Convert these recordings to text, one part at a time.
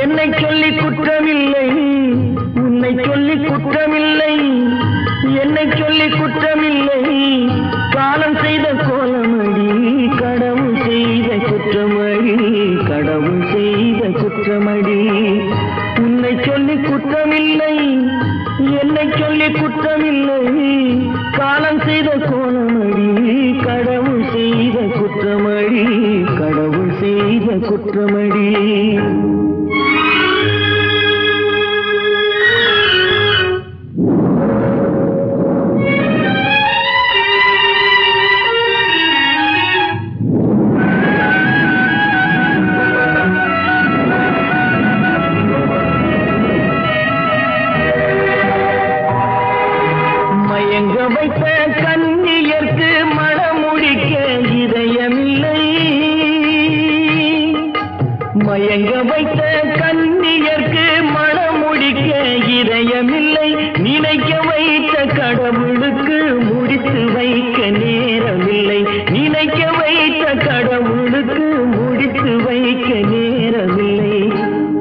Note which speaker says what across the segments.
Speaker 1: என்னை சொல்லி குற்றமில்லை, உன்னை சொல்லி குற்றமில்லை, என்னை சொல்லி குற்றமில்லை. காலம் செய்த கோலமடி, கடவுள் செய்த குற்றமடி, கடவுள் செய்த குற்றமடி. உன்னை சொல்லி குற்றமில்லை, என்னை சொல்லி குற்றமில்லை. காலம் செய்த கோலமடி, கடவுள் செய்த குற்றமடி, கடவுள் செய்த குற்றமடி. மயங்க வைத்த கன்னியர்க்கு மணமுடிக்க இதயமில்லை, மயங்க வைத்த கன்னியர்க்கு மணமுடிக்க இதயமில்லை. நினைக்க வைத்த கடவுளுக்கு முடித்து வைக்க நேரமில்லை, நினைக்க வைத்த கடவுளுக்கு முடித்து வைக்க நேரமில்லை.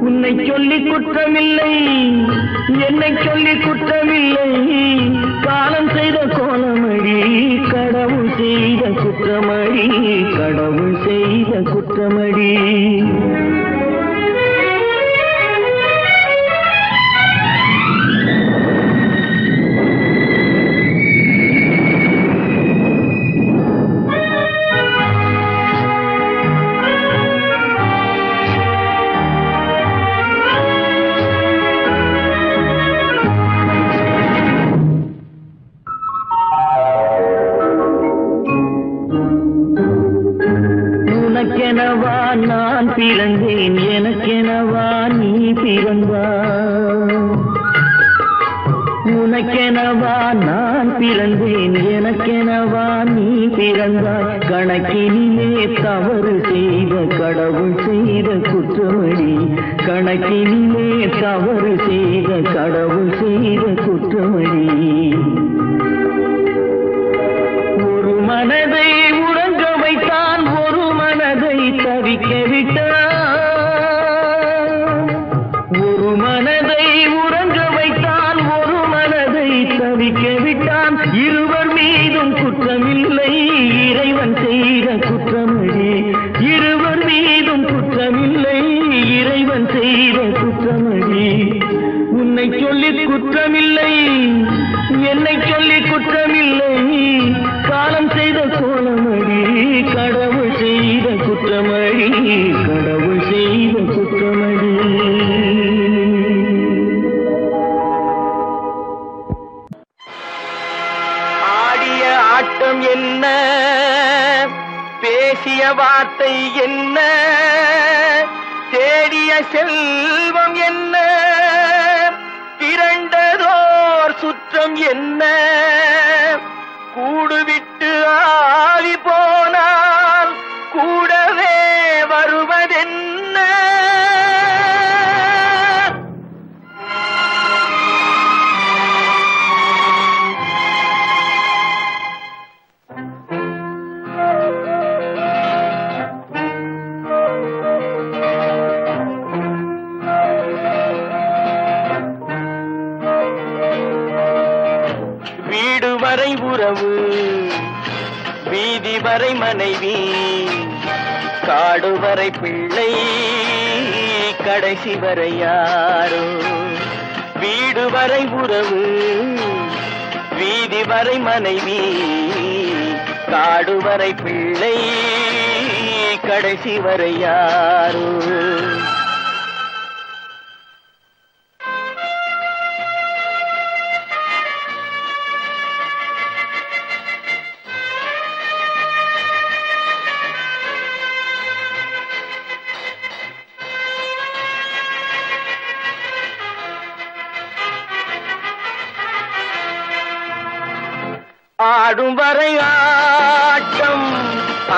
Speaker 1: உன்னை சொல்லி குற்றமில்லை, என்னை சொல்லி குற்றமில்லை. காலம் செய்த கோலமடி, கடவுள் செய்த குற்றமடி, கடவுள் செய்த குற்றமடி. உனக்கெனவா நான் பிறந்தேன், எனக்கெனவா நீ பிறந்தாய். உனக்கெனவா நான் பிறந்தேன், எனக்கெனவா நீ பிறந்தாய். கணக்கினிலே தவறு செய்த கடவுள் செய்த குற்றமடி, கணக்கினிலே தவறு செய்த கடவுள் செய்த குற்றமடி. ஒரு மனதை உறங்க வைத்தான், ஒரு மனதை தவிக்க விட்டான். ஒரு மனதை உறங்க வைத்தான், ஒரு மனதை தவிக்க விட்டான். இருவர் மீதும் குற்றமில்லை, இறைவன் செய்த குற்றமடி. இருவர் மீதும் குற்றமில்லை, இறைவன் செய்த குற்றமடி. உன்னை சொல்லி குற்றமில்லை, என்னை சொல்லி குற்றமில்லை. காலம் செய்த கோலமடி, கடவுள் செய்த குற்றமடி, கடவுள் செய்த குற்றமடி. ஆடிய ஆட்டம் என்ன, பேசிய வார்த்தை என்ன, தேடிய செல்வம் என்ன, திரண்டதோர் சுற்றம் என்ன. கூடுவிட்டு ஆவி போனால் கூடவே வருவதென்ன. வீடு வரை உறவு, வீதி வரை மனைவி, காடு வரை பிள்ளை, கடைசி வரை யாரோ. வீடு வரை உறவு, வீதி வரை மனைவி, காடு வரை பிள்ளை, கடைசி வரை யாரோ. ஆடும் வரை ஆட்டம்,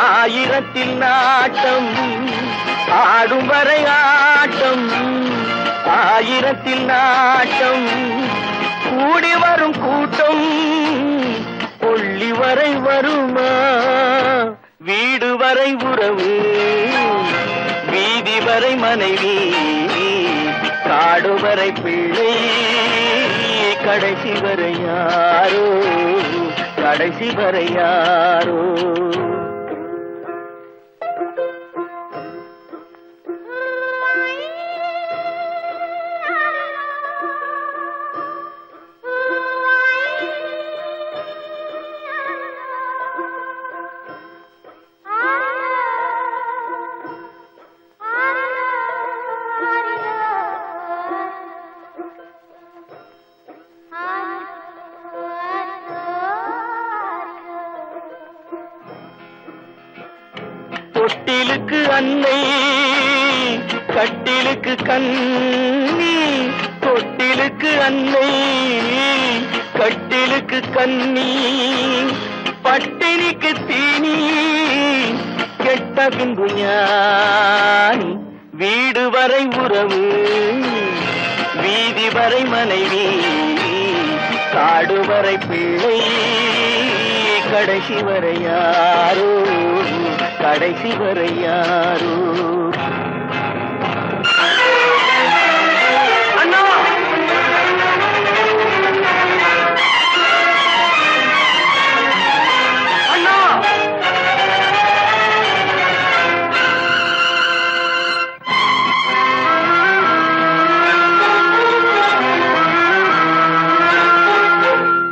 Speaker 1: ஆயிரத்தில் நாட்டம். ஆடும் வரை ஆட்டம், ஆயிரத்தில் நாட்டம். கூடி வரும் கூட்டம் கொள்ளி வரை வருமா? வீடு வரை உறவு, வீதி வரை மனைவி காடு வரை பிள்ளை கடைசி வரை யாரோ கடைசி வரை யாரோ தொட்டிலுக்கு அன்னை கட்டிலுக்கு கண்ணி தொட்டிலுக்கு அன்னை கட்டிலுக்கு கண்ணி பட்டினிக்கு தீனி கெட்ட பின்பு ஞானி வீடு வரை உறவு வீதி வரை மனைவி காடு வரை பிள்ளை கடைசி வரை யாரோ கடைசி வரை யாரோ அண்ணா அண்ணா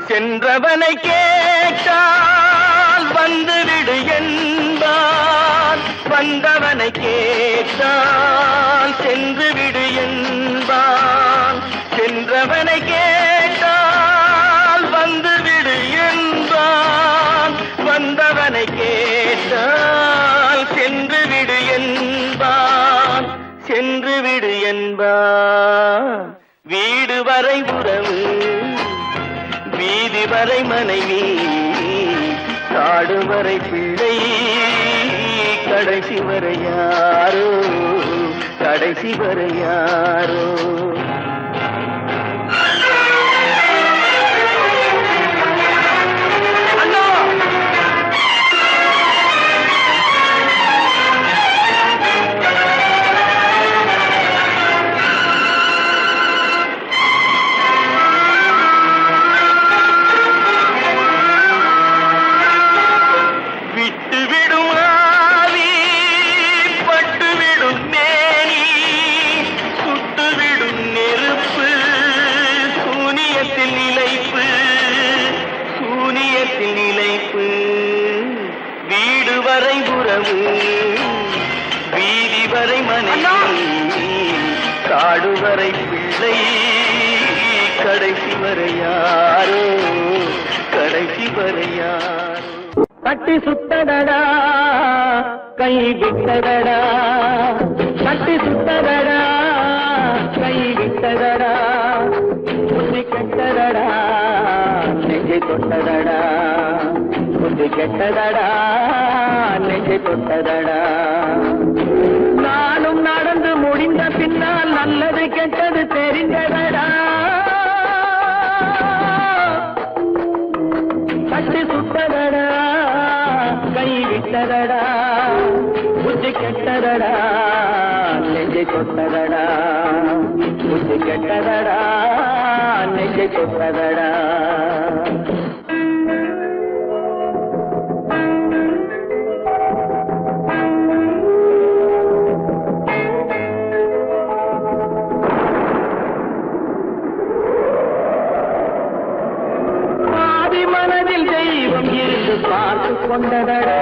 Speaker 1: சென்றவனை கேட்டால் வந்துவிடு என்பான் வந்தவனை கேட்டால் சென்று விடு என்பான் சென்றவனை கேட்டால் வந்துவிடு என்பான் வந்தவனை கேட்டால் சென்று விடு என்பான் சென்று விடு என்பான் வீடு வரை உறவு வீதி வரை மனைவி காடு வரை பிள்ளை கடைசி வரை யாரோ கடைசி வரை யாரோ வீடு வரை உறவு வீதி வரை மனைவி காடு வரை பிள்ளை கடைசி வரை யாரோ கடைசி வரை யாரோ கட்டி சுத்தடடா கை விட்டதடா கட்டி சுத்தடடா கை விட்டதடா புத்தி கெட்டதடா நெஞ்சை தொட்டதடா புத்தி கெட்டதடா நெஞ்சை தொட்டதடா நானும் நடந்து முடிந்த பின்னால் நல்லது கெட்டது தெரிந்ததடா கட்டி சுட்டதடா கை விட்டதடா புத்தி கெட்டதடா நெஞ்சை தொட்டதடா புத்தி கெட்டதடா நெஞ்சை தொட்டதடா பார்த்து கொண்டதடா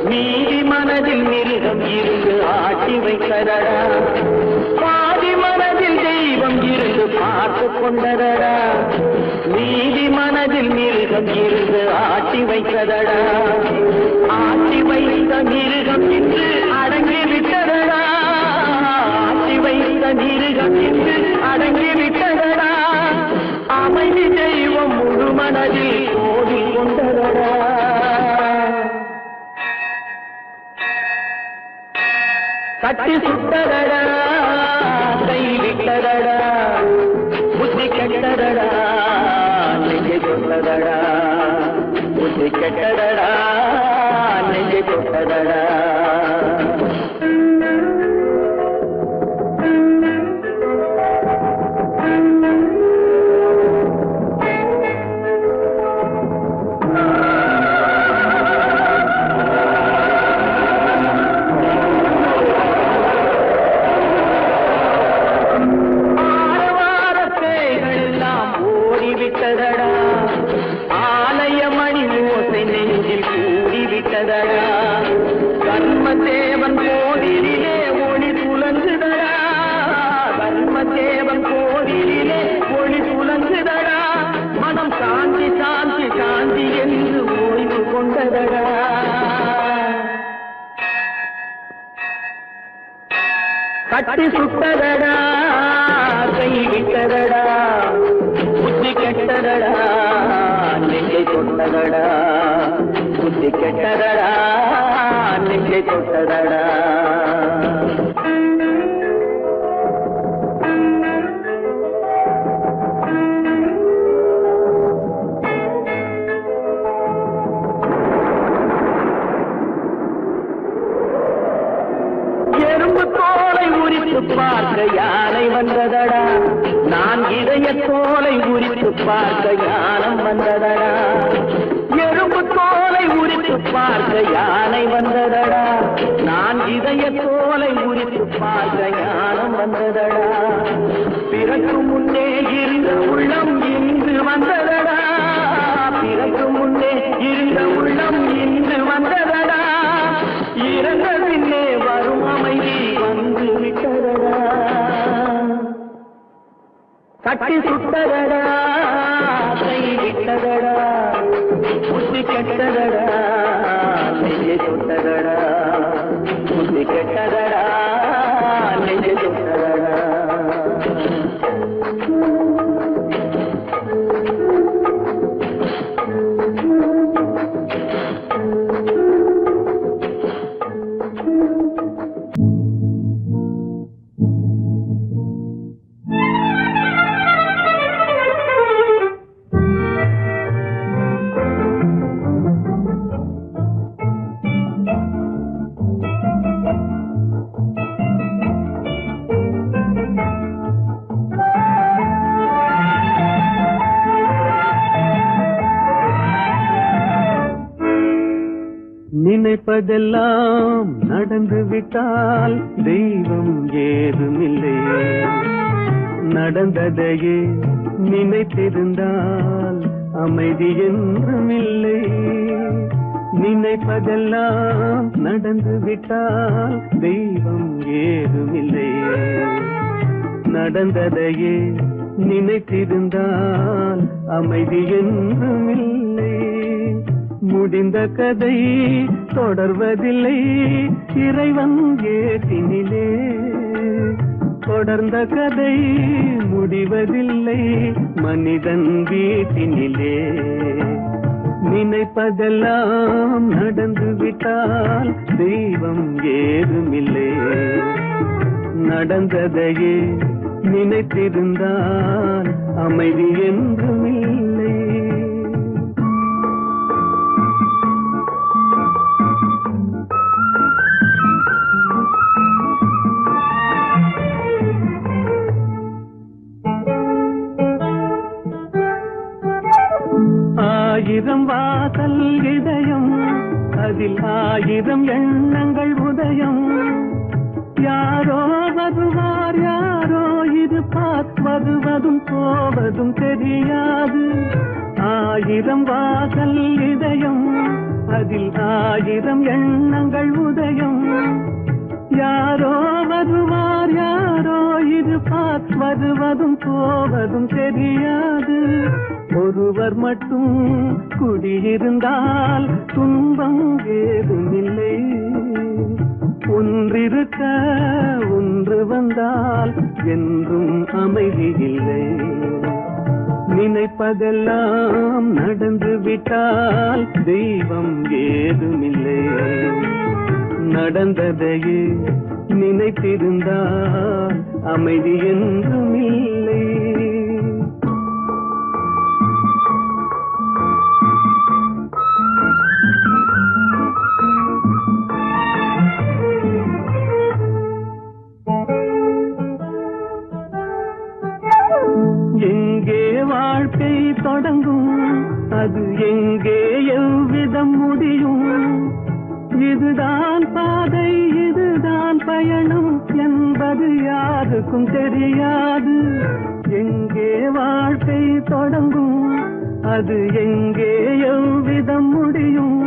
Speaker 1: நீதி மனதில் மிருகம் இருந்து ஆட்டி வைத்ததடா பாதி மனதில் தெய்வம் இருந்து பார்த்து கொண்டதடா நீதி மனதில் மிருகம் இருந்து ஆட்டி வைத்ததடா ஆட்டி வைத்த மிருகம் இன்று அடங்கி விட்டதடா ஆட்டி வைத்த மிருகம் இன்று அடங்கி விட்டதடா அமைதி தெய்வம் முழு மனதில் கோவில் கொண்டதடா கட்டி சுட்டதடா கை விட்டதடா புத்தி கெட்டதடா நெஞ்சை தொட்டதடா புத்தி கெட்டதடா நெஞ்சை தொட்டதடா கட்டி சுட்டதடா கை விட்டதடா புத்தி கெட்டதடா நெஞ்சை தொட்டதடா புத்தி கெட்டதடா நெஞ்சை தொட்டதடா பார்க்க யானை வந்ததடா நான் இதய தோலை உரித்து பார்க்க யானம் வந்ததடா எறும்பு தோலை உரித்து பார்க்க யானை வந்ததடா நான் இதய தோலை உரித்து பார்க்க யானம் வந்ததடா பிறகு முன்னே இருந்த உள்ளம் இன்று வந்ததடா பிறகு முன்னே இருந்த உள்ளம் இன்று வந்ததடா இறந்த பின்னே வரும் அமைதி வந்து விட்டதடா கட்டி சுட்டதடா கை விட்டதடா புத்தி கெட்டதடா நெஞ்சை சுட்டதடா புத்தி கெட்டதடா நெஞ்சை சுட்டதடா நினைப்பதெல்லாம் நடந்து விட்டால் தெய்வம் ஏதுமில்லை நடந்ததையே நினைத்திருந்தால் அமைதி என்றுமில்லை நினைப்பதெல்லாம் நடந்து விட்டால் தெய்வம் ஏதுமில்லை நடந்ததையே நினைத்திருந்தால் அமைதி என்றுமில்லை முடிந்த கதை தொடர்வதில்லை இறைவன் ஏட்டினிலே தொடர்ந்த கதை முடிவதில்லை மனிதன் வீட்டினிலே நினைப்பதெல்லாம் நடந்து விட்டால் தெய்வம் ஏதுமில்லை நடந்ததையே நினைத்திருந்தால் அமைதி என்றுமில்லை ஆயிரம் வாசல் இதயம் அதில் ஆயிரம் எண்ணங்கள் உதயம் யாரோ வருவார் யாரோ இருப்பார் வருவதும் போவதும் தெரியாது ஆயிரம் வாசல் இதயம் அதில் ஆயிரம் எண்ணங்கள் உதயம் யாரோ வருவார் யாரோ இருப்பார் வருவதும் போவதும் தெரியாது ஒருவர் மட்டும் குடியிருந்தால் துன்பம் ஏதுமில்லை ஒன்றிருக்க ஒன்று வந்தால் என்றும் அமைதி இல்லை நினைப்பதெல்லாம் நடந்து விட்டால் தெய்வம் ஏதுமில்லை நடந்ததையே நினைத்திருந்தால் அமைதி என்றுமில்லை எங்கே வாழ்க்கை தொடங்கும் அது எங்கே எவ்விதம் முடியும் இதுதான் பாதை இதுதான் பயணம் என்பது யாருக்கும் தெரியாது எங்கே வாழ்க்கை தொடங்கும் அது எங்கே எவ்விதம் முடியும்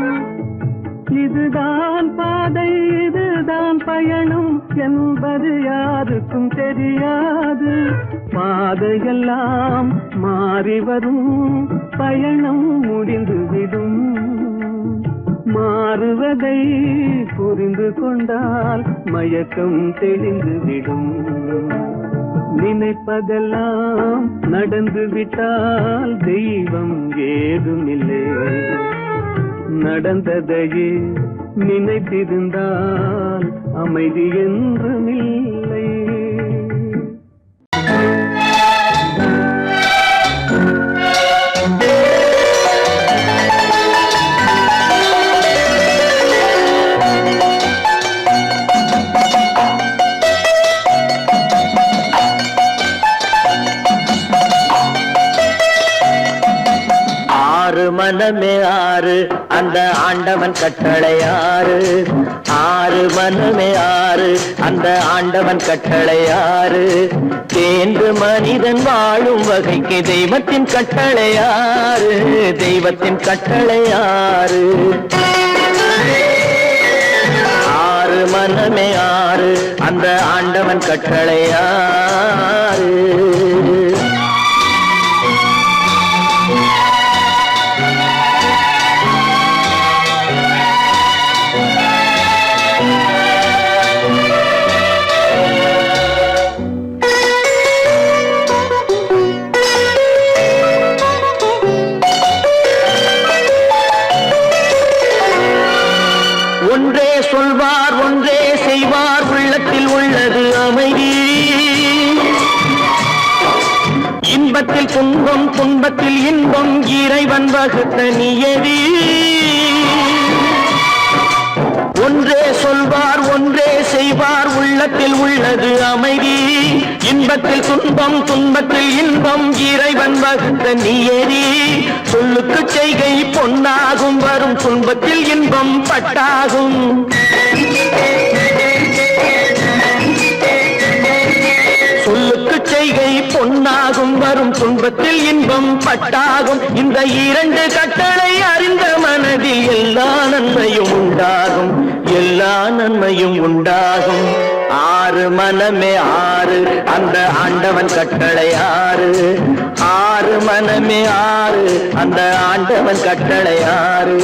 Speaker 1: இதுதான் பாதை இதுதான் பயணம் என்பது யாருக்கும் தெரியாது பாதையெல்லாம் மாறி வரும் பயணம் முடிந்துவிடும்
Speaker 2: மாறுவதை புரிந்து கொண்டால் மயக்கம் தெளிந்துவிடும். நினைப்பதெல்லாம் நடந்து விட்டால் தெய்வம் ஏதுமில்லை. நடந்ததையே நினைத்திருந்தால் அமைதி என்றுமில்லை.
Speaker 1: மனமே ஆறு அந்த ஆண்டவன் கட்டளை ஆறு. ஆறு மனமே ஆறு அந்த ஆண்டவன் கட்டளை ஆறு. தேர்ந்து மனிதன் வாழும் வகைக்கு தெய்வத்தின் கட்டளை ஆறு. தெய்வத்தின் கட்டளை ஆறு. ஆறு மனமே ஆறு அந்த ஆண்டவன் கட்டளை ஆறு. ஒன்றே சொல்வார் ஒன்றே செய்வார் உள்ளத்தில் உள்ளது அமைதி. இன்பத்தில் துன்பம் துன்பத்தில் இன்பம் இறைவன் வகுத்த நியதி. ஒன்றே சொல்வார் ஒன்றே செய்வார் உள்ளத்தில் உள்ளது அமைதி. இன்பத்தில் துன்பம் துன்பத்தில் இன்பம் இறைவன் வகுத்த நியதி. சொல்லுக்கு செய்கை பொன்னாகும் வரும் துன்பத்தில் இன்பம் பட்டாகும். சொல்லுக்கு செய்கை பொன்னாகும் வரும் துன்பத்தில் இன்பம் பட்டாகும். இந்த இரண்டு கட்டளை அறிந்த மனதில் எல்லா நன்மையும் உண்டாகும். எல்லா நன்மையும் உண்டாகும். ஆறு மனமே ஆறு அந்த ஆண்டவன் கட்டளை ஆறு. ஆறு மனமே ஆறு அந்த ஆண்டவன் கட்டளை ஆறு.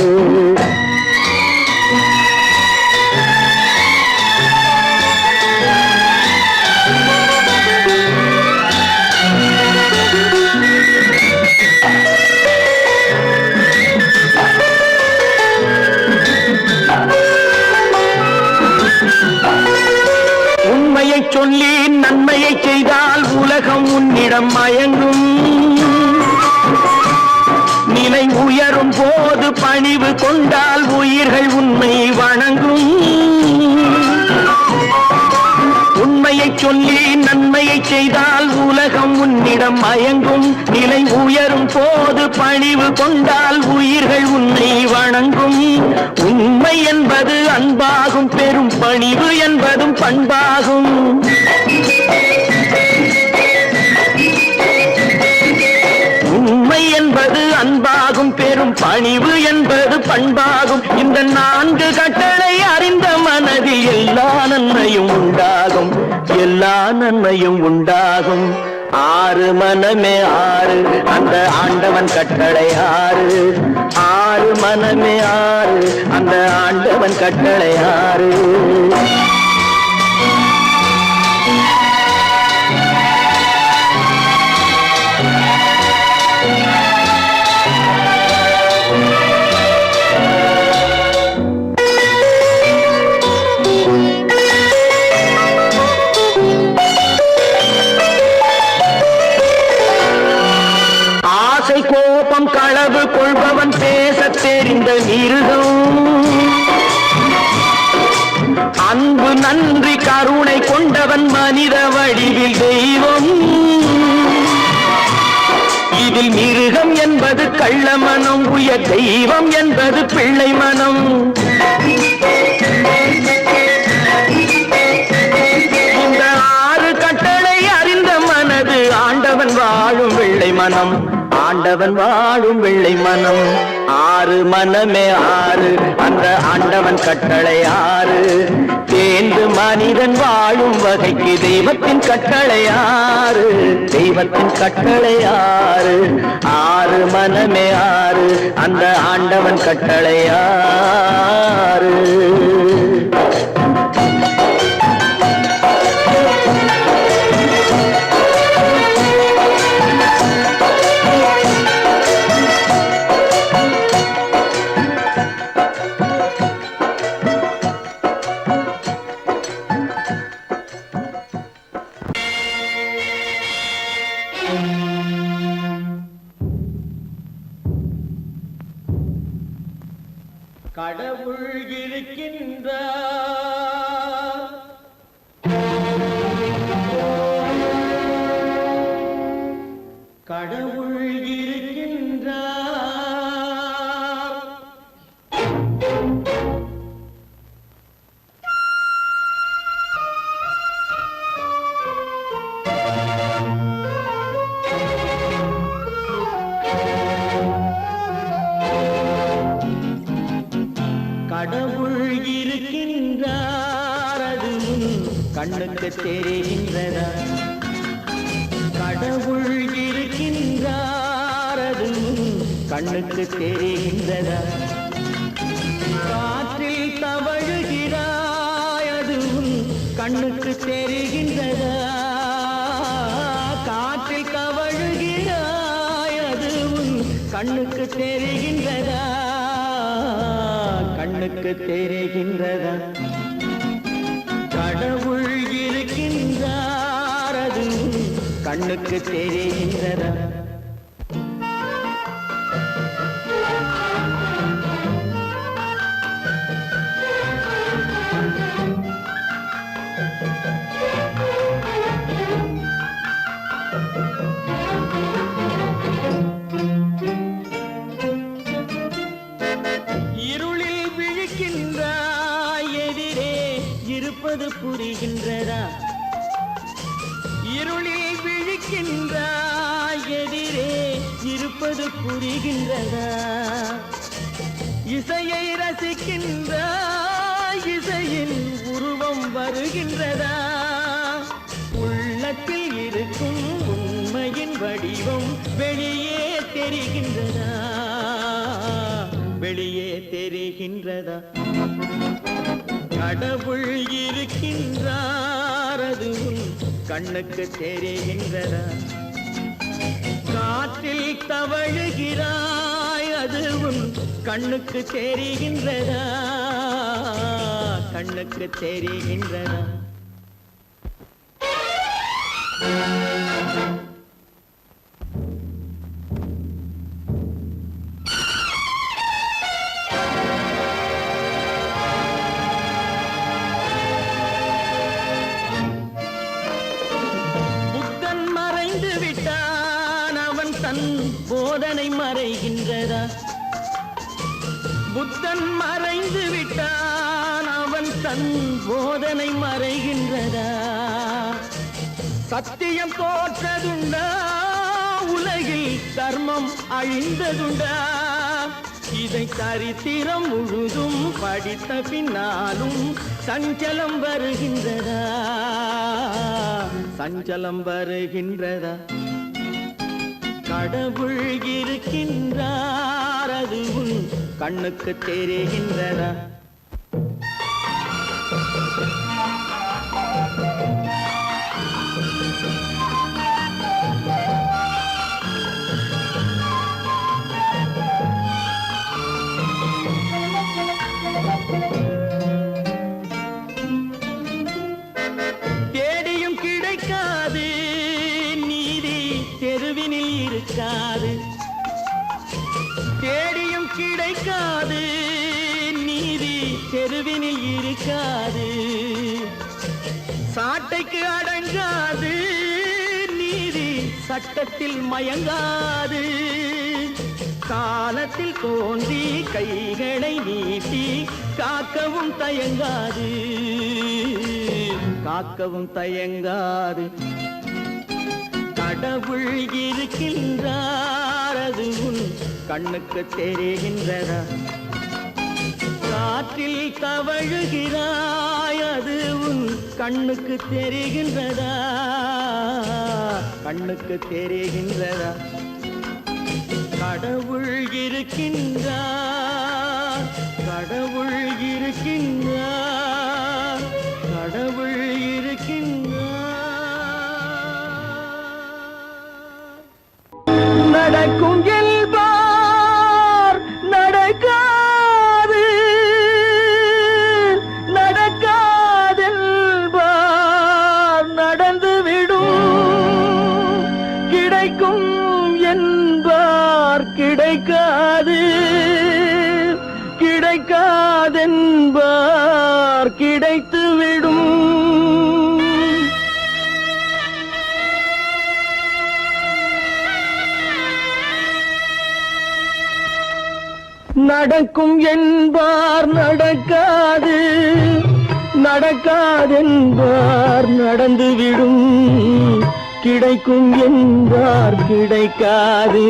Speaker 1: உண்மையை சொல்லி நன்மையை செய்தால் உலகம் உன்னிடம் மயங்கும். நிலை உயரும் போது பணிவு கொண்டால் உயிர்கள் உன்னை வணங்கும். உண்மையை சொல்லி நன்மையை செய்தால் உலகம் உன்னிடம் மயங்கும். நிலை உயரும் போது பணிவு கொண்டால் உயிர்கள் உன்னை வணங்கும். உண்மை என்பது அன்பாகும். பெரும் பணிவு என்பதும் பண்பாகும். உண்மை என்பது அன்பாகும். பெரும் பணிவு என்பது பண்பாகும். இந்த நான்கு கட்டளை அறிந்த மனதில் எல்லா நன்மையும் உண்டாகும். எல்லா நன்மையும் உண்டாகும். ஆறு மனமே ஆறு அந்த ஆண்டவன் கட்டளை ஆறு. ஆறு மனமே ஆறு அந்த ஆண்டவன் கட்டளை ஆறு. கோபம் களவு கொள்பவன் பேச தெரிந்த மிருகம். அன்பு நன்றி கருணை கொண்டவன் மனித வடிவில் தெய்வம். இதில் மிருகம் என்பது கள்ள மனம். உயர் தெய்வம் என்பது பிள்ளை மனம். இந்த ஆறு கட்டளை அறிந்த மனது ஆண்டவன் வாழும் வெள்ளை மனம். ஆண்டவன் வாழும் வெள்ளை மனம். ஆறு மனமே ஆறு, அந்த ஆண்டவன் கட்டளை ஆறு. தேர்ந்து மனிதன் வாழும் வகைக்கு தெய்வத்தின் கட்டளை ஆறு, தெய்வத்தின் கட்டளை ஆறு. ஆறு மனமே ஆறு, அந்த ஆண்டவன் கட்டளை ஆறு. கடவுள் இருக்கின்றார், கடவுள் இருக்கின்றார். கடவுள் இருக்கின்றார், அது கண்ணுக்கு தெரிகின்றதா? கடவுள் இருக்கின்றார், அது கண்ணுக்கு தெரிகின்றதா? காற்றில் தவழுகிறாய், அது கண்ணுக்கு தெரிகின்றதா? காற்றில் தவழுகிறாய், அது கண்ணுக்கு தெரிகின்றதா? கண்ணுக்கு தெரிகின்றதா? கடவுள் இருக்கின்றார், அது கண்ணுக்கு தெரிகின்றதா? இருப்பது புரிகின்றதா? இருளில் விழிக்கின்றாய், எதிரே இருப்பது புரிகின்றதா? இசையை ரசிக்கின்றாய், இசையின் உருவம் வருகின்றதா? உள்ளத்தில் இருக்கும் உண்மையின் வடிவம் வெளியே தெரிகின்றதா? வெளியே தெரிகின்றதா? கடவுள் இருக்கின்றார், அது கண்ணுக்கு தெரிகின்றதா? காற்றில் தவழுகிறாய், அது கண்ணுக்கு தெரிகின்றதா? கண்ணுக்கு தெரிகின்றதா? போதனை மறைகின்றதா? புத்தன் மறைந்து விட்டான், அவன் தன் போதனை மறைகின்றதா? சத்தியம் தோற்றதுண்டா? உலகில் தர்மம் அழிந்ததுண்டா? இதை சரித்திரம் முழுதும் படித்த பின்னாலும் சஞ்சலம் வருகின்றதா? சஞ்சலம் வருகின்றதா? கடவுள் இருக்கின்றார், அது கண்ணுக்கு தெரிகின்றதா? தேடியும் கிடைக்காது நீதி, தெருவினில் இருக்காது. தேடியும் கிடைக்காது நீதி, தெருவினில் இருக்காது. சாட்டைக்கு அடங்காது நீதி, சட்டத்தில் மயங்காது. காலத்தில் தோன்றி கைகளை நீட்டி காக்கவும் தயங்காது, காக்கவும் தயங்காது. கடவுள் இருக்கின்றார், அது கண்ணுக்கு தெரிகின்றதா? காற்றில் தவழுகிறாய், அது உன் கண்ணுக்கு தெரிகின்றதா? கண்ணுக்கு தெரிகின்றதா? கடவுள் இருக்கின்றார், கடவுள் இருக்கின்றார், கடவுள் இருக்கின்றார். நடக்கும் என்பார் நடக்காது, நடக்காதென்பார் நடந்துவிடும். கிடைக்கும் என்பார் கிடைக்காது, கிடைக்காதென்பார் கிடைத்துவிடும். நடக்கும் என்பார் நடக்காது, நடக்காதென்பார் நடந்துவிடும். கிடைக்கும் என்பார் கிடைக்காது,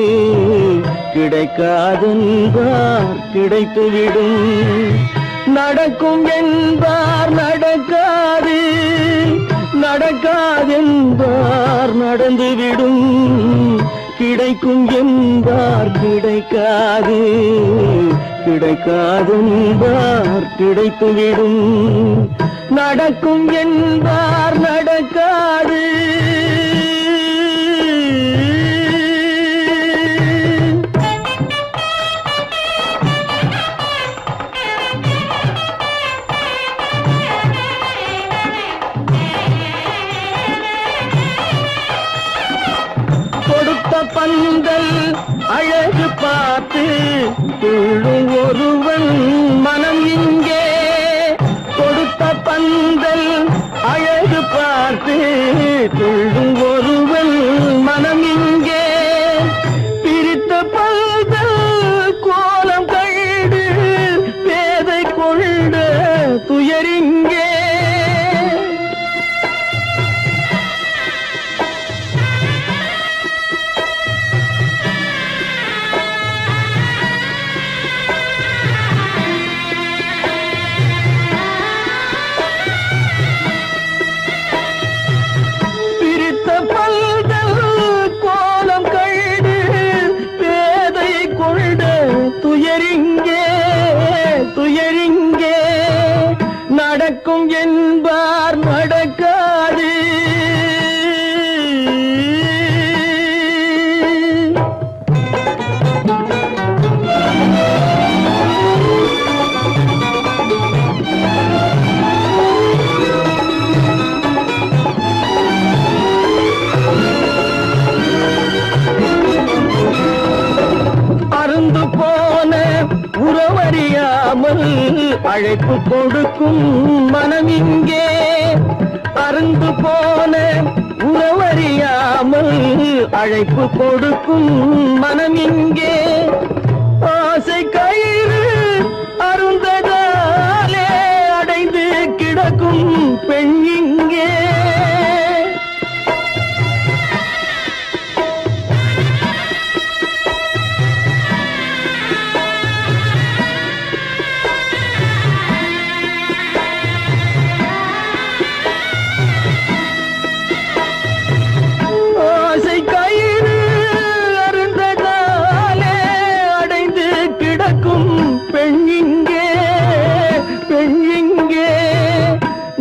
Speaker 1: கிடைக்காதென்பார் கிடைத்துவிடும். நடக்கும் என்பார் நடக்காது, நடக்காதென்பார் நடந்துவிடும். கிடைக்கும் என்பார் கிடைக்காது, கிடைக்காதென்பார் கிடைத்துவிடும். நடக்கும் என்பார் நடக்காது. பந்தல் அழகு பார்த்து துள்ளும் ஒருவன் மனம் இங்கே. கொடுத்த பந்தல் அழகு பார்த்து துள்ளும் ஒருவன் மனம் இங்கே. பிரித்த பந்தல் கோலம் கண்டு பேதை கொண்ட துயரிங்கே. துயரிங்கே நடக்கும் என்பார் நடக்காது. அருந்து போன உறவறியாமல் அழைப்பு கொடுக்கும் மனம் இங்கே. அருந்து போன உறவறியாமல் அழைப்பு கொடுக்கும் மனம் இங்கே. ஆசை கயிறு அருந்ததாலே அடைந்து கிடக்கும் பெண் இங்கே.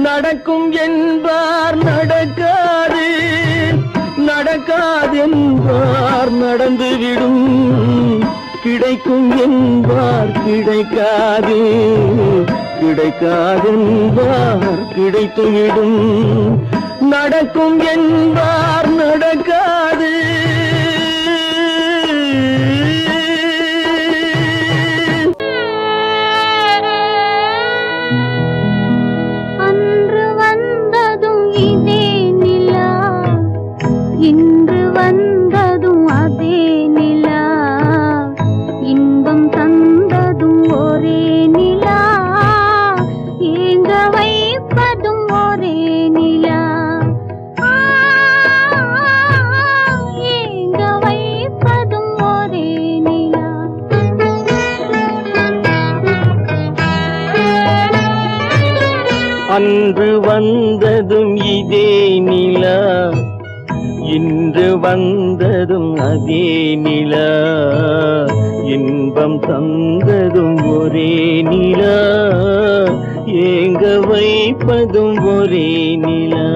Speaker 1: நடக்கும் என்பார் நடக்காது, நடக்காதென்பார் நடந்துவிடும். கிடைக்கும் என்பார் கிடைக்காது, கிடைக்காதென்பார் கிடைத்துவிடும். நடக்கும் என்பார் நடக்காது.
Speaker 3: வைப்பதும் ஒரே நிலா.
Speaker 1: இன்று வந்ததும் அதே நிலா, இன்பம் தந்ததும் ஒரே நிலா, ஏங்க வைப்பதும் ஒரே நிலா.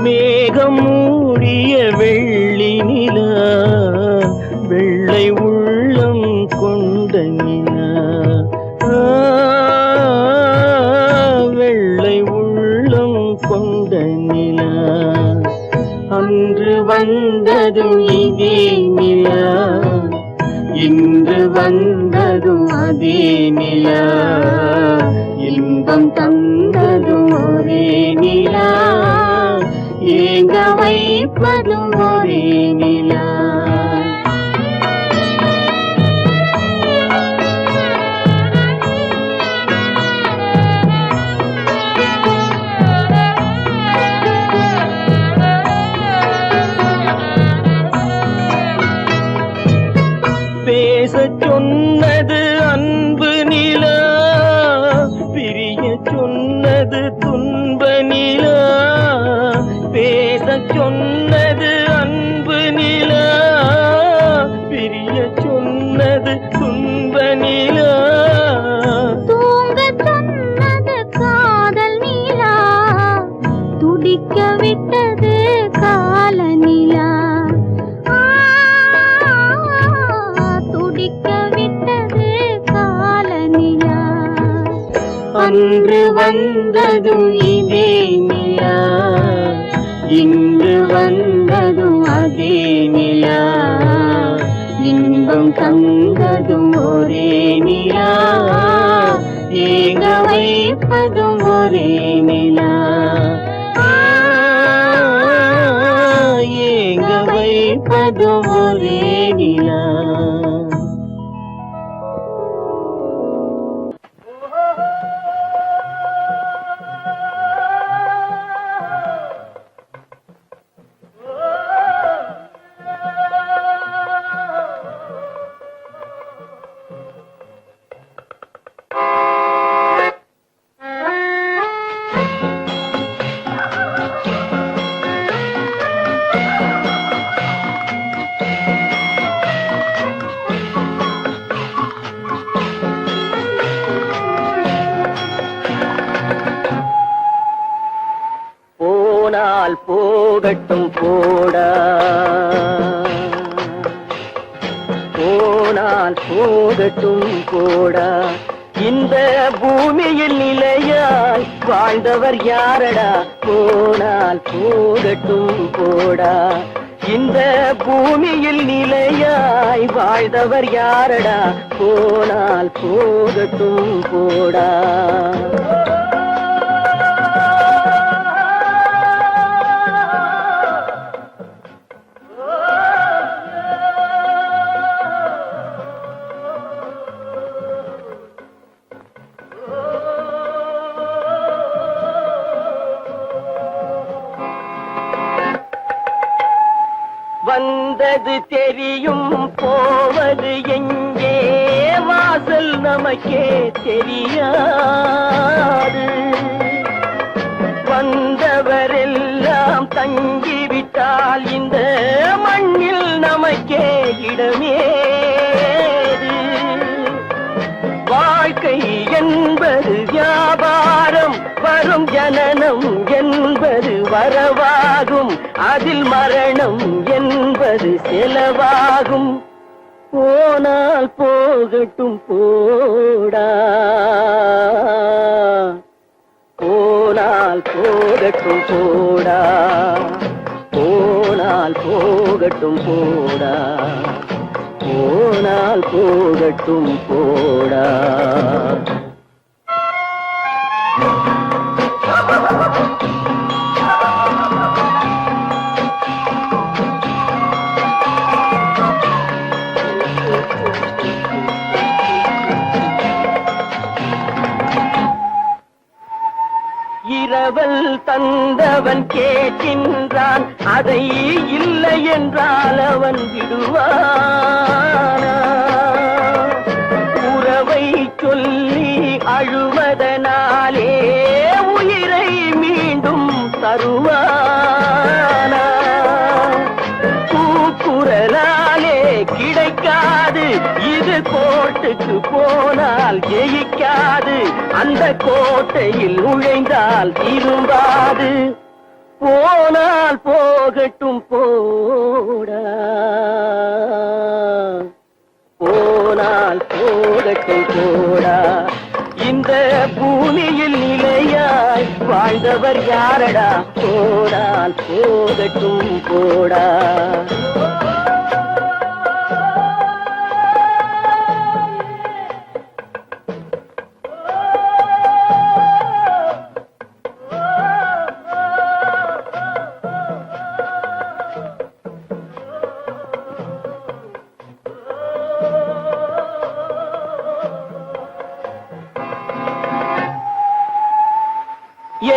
Speaker 1: மேகம் மூடிய வெள்ளி நிலா, வெள்ளை உள்ளம் கொண்ட நிலா, வெள்ளை உள்ளம் கொண்ட நிலா. அன்று வந்ததும் இதே நிலா, இன்று வந்ததும் அதே நிலா, இன்பம் தந்ததும் ஒரே நிலா, ஏங்க வைப்பதும் ஒரே நிலா. பேசச் சொன்னது அன்பு நிலா, பிரிய சொன்னது துன்ப நிலா. பேசச் சொன்னது அன்பு நிலா, பிரிய சொன்னது துன்ப நிலா.
Speaker 3: தூங்கச் சொன்னது காதல் நிலா, துடிக்க விட்டது கால நிலா, துடிக்க விட்டது கால நிலா.
Speaker 1: அன்று வந்ததும் இதே நிலா, இன்று வந்ததும் அதே நிலா, இன்பம் தந்ததும் ஒரே நிலா, ஏங்க வைப்பதும் ஒரே நிலா, ஏங்க வைப்பதும் ஒரே நிலா. போனால் போகட்டும் போடா, போனால் போகட்டும் போடா. இந்த பூமியில் நிலையாய் வாழ்ந்தவர் யாரடா, போனால் போகட்டும் போடா. இந்த பூமியில் நிலையாய் வாழ்ந்தவர் யாரடா, போனால் போகட்டும் போடா. வந்தது தெரியும் போவது எங்கே, வாசல் நமக்கே தெரியாது. வந்தவரெல்லாம் தங்கிவிட்டால் இந்த மண்ணில் நமக்கே இடமேது. வாழ்க்கை என்பது வியாபாரம், வரும் ஜனனம் என்பது வரவாகும், அதில் மரணம் என்பது செலவாகும். போனால் போகட்டும் போடா, போனால் போகட்டும் போடா, போனால் போகட்டும் போடா, போனால் போகட்டும் போடா. இரவல் தந்தவன் கேட்கின்றான், அதை இல்லை என்றால் அவன் விடுவானா? உறவை சொல்லி அழுவதனாலே உயிரை மீண்டும் தருவானா? கூக்குரலாலே கிடைக்காது, இது கோர்ட்டுக்கு போனால் ஜெயிக்காது, அந்த கோட்டையில் நுழைந்தால் திரும்பாது. போனால் போகட்டும் போடா, போனால் போகட்டும் போடா. இந்த பூமியில் நிலையாய் வாழ்ந்தவர் யாரடா? போனால் போகட்டும் போடா.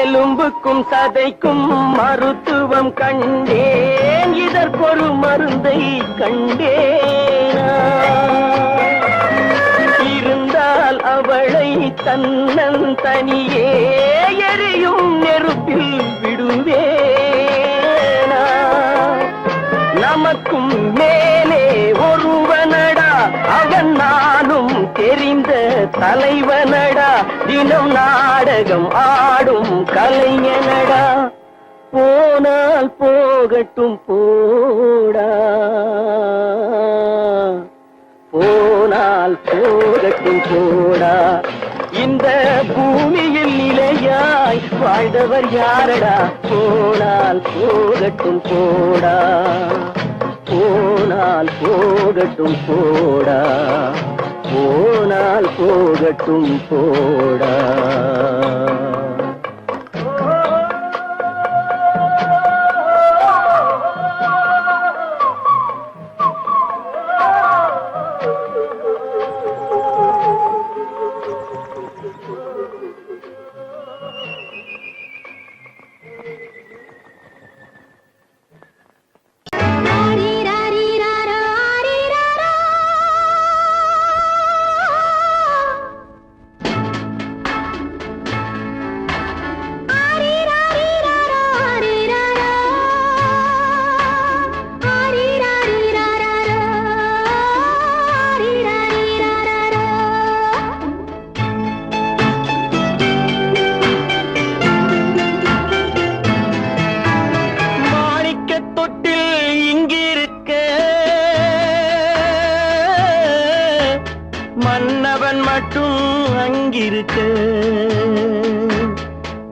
Speaker 1: எலும்புக்கும் சதைக்கும் மருத்துவம் கண்டேன், இதற்கொரு மருந்தை கண்டேனா? இருந்தால் அவளை தன்னந்தனியே எரியும் நெருப்பில் விடுவேனா? நமக்கும் மேலே ஒருவனடா, அவன் நானும் தெரிந்த தலைவனடா, தினம் நாடகம் ஆடும் கலைஞனடா. போனால் போகட்டும் போடா, போனால் போகட்டும் போடா. இந்த பூமியில் நிலையாய் வாழ்ந்தவர் யாரடா? போனால் போகட்டும் போடா, போனால் போகட்டும் போடா, போனால் போகட்டும் போடா. மன்னவன் மட்டும் அங்கிருக்க,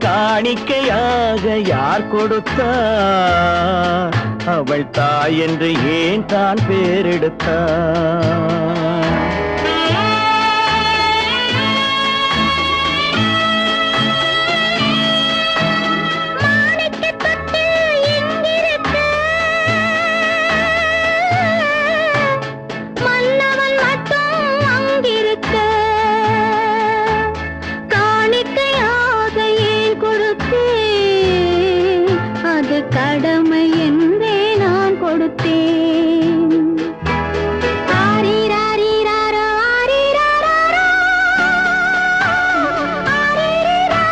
Speaker 1: காணிக்கையாக யார் கொடுத்தார்? அவள் தாய் என்று ஏன் தான் பேரெடுத்தார்?
Speaker 3: கடமை என்றே நான் கொடுத்தேன். ஆரிராரிராரா, ஆரிராரா, ஆரிராரா,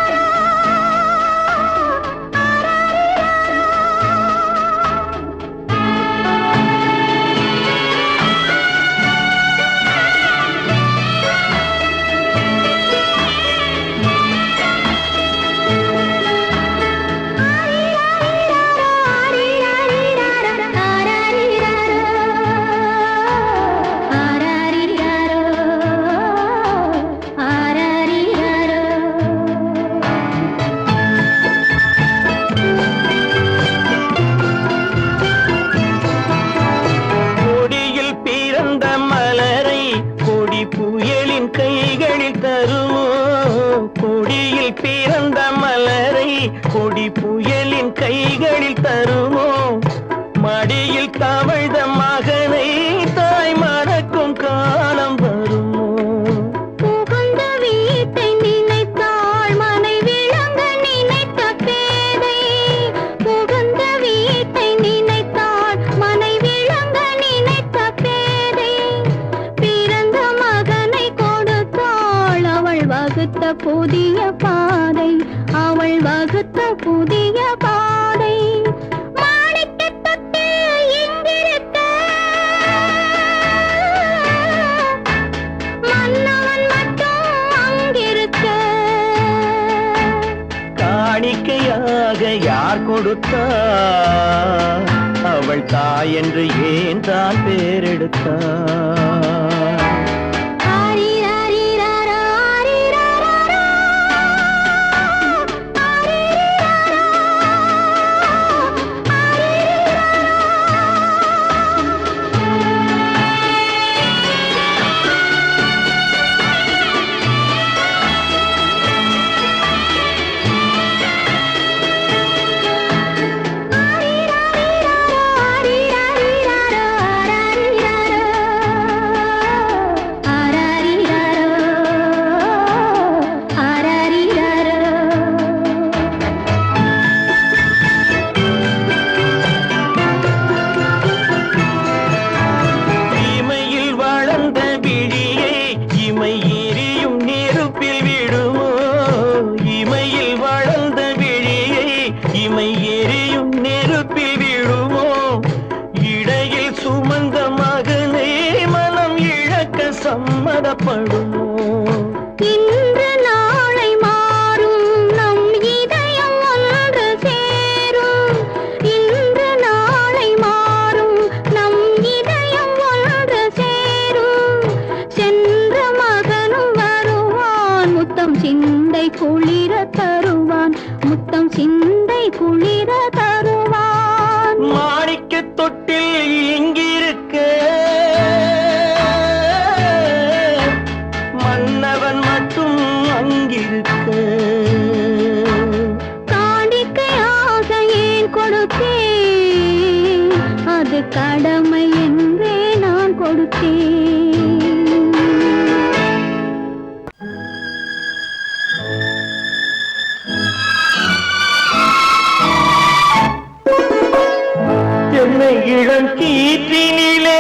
Speaker 1: கைகளில் தருமோ? கொடியில் பிறந்த மலரை கொடி புயலின் கைகளில் தருமோ? மடியில் தவழ்ந்த மகனை தாய் மறக்கும் காலம் வருமோ?
Speaker 3: புகுந்த வீட்டை நினைத்தாள் மனை விளங்க நினை புதிய பாதை மாணிக்கத் தொட்டில் இங்கிருக்க மன்னவன் மட்டும் அங்கிருக்க
Speaker 1: காணிக்கையாக யார் கொடுத்தார் அவள் தாய் என்று ஏன் தான் பேரெடுத்தார்
Speaker 3: ஆரிராரிராரா, ஆரிராராரா, ஆரிராரா,
Speaker 1: இமையில் வளர்ந்த விழியை இமை எரியும் நெருப்பில் விடுமோ இமையில் வளர்ந்த விழியை இமை எரியும் நெருப்பில் விடுமோ இடையில் சுமந்த மகனை மனம் இழக்க சம்மதப்படுமோ
Speaker 3: இன்று நாளை மாறும் நம் இதயம் ஒன்று சேரும் இன்று நாளை மாறும் நம் இதயம் ஒன்று சேரும் சென்ற மகனும் வருவான் முத்தம் சிந்தை குளிர தருவான் முத்தம் சிந்தை குளிர தருவான்
Speaker 1: மாணிக்கத் தொட்டில் இங்கிருக்க மன்னவன் மட்டும் அங்கிருக்க
Speaker 3: காணிக்கையாக ஏன் கொடுத்தேன் அது கடமை என்றே நான் கொடுத்தேன்
Speaker 1: என்னை இளம் கீற்றினிலே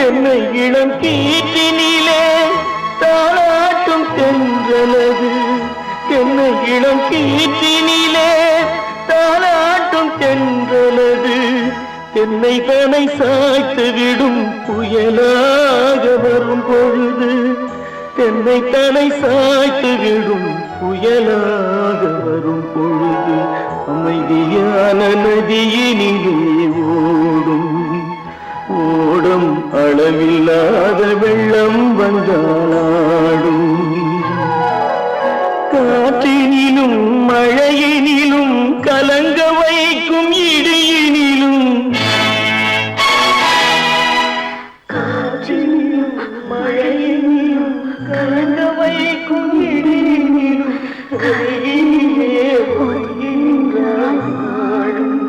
Speaker 1: என்னை இளம் கீற்றினிலே தாளாட்டும் தென்றலது என்னை இளம் கீற்றினிலே தாளாட்டும் தென்றலது என்னை தனை சாய்த்து விடும் புயலாக வரும் பொழுது என்னை தலை சாய்த்து விடும் புயலாக வரும் பொழுது அமைதியான நதியினிலே ஓடும் ஓடும் அளவில்லாத வெள்ளம் வந்தாளாடும் காற்றினிலும் மழையினிலும் கலங்க வைக்கும் இடியினிலும் காற்றினிலும் மழையினிலும் கலங்க வைக்கும் இடியினிலும் கையிலே பொய்கின்றாள் நாளும்.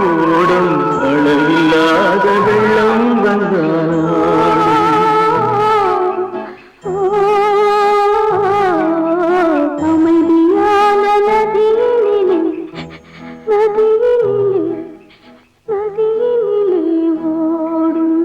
Speaker 1: ஓடும் அளவில்லாத வெள்ளம் வந்தாள்
Speaker 3: அமைதியான நதியினிலே நதியினிலே நதியினிலே ஓடும்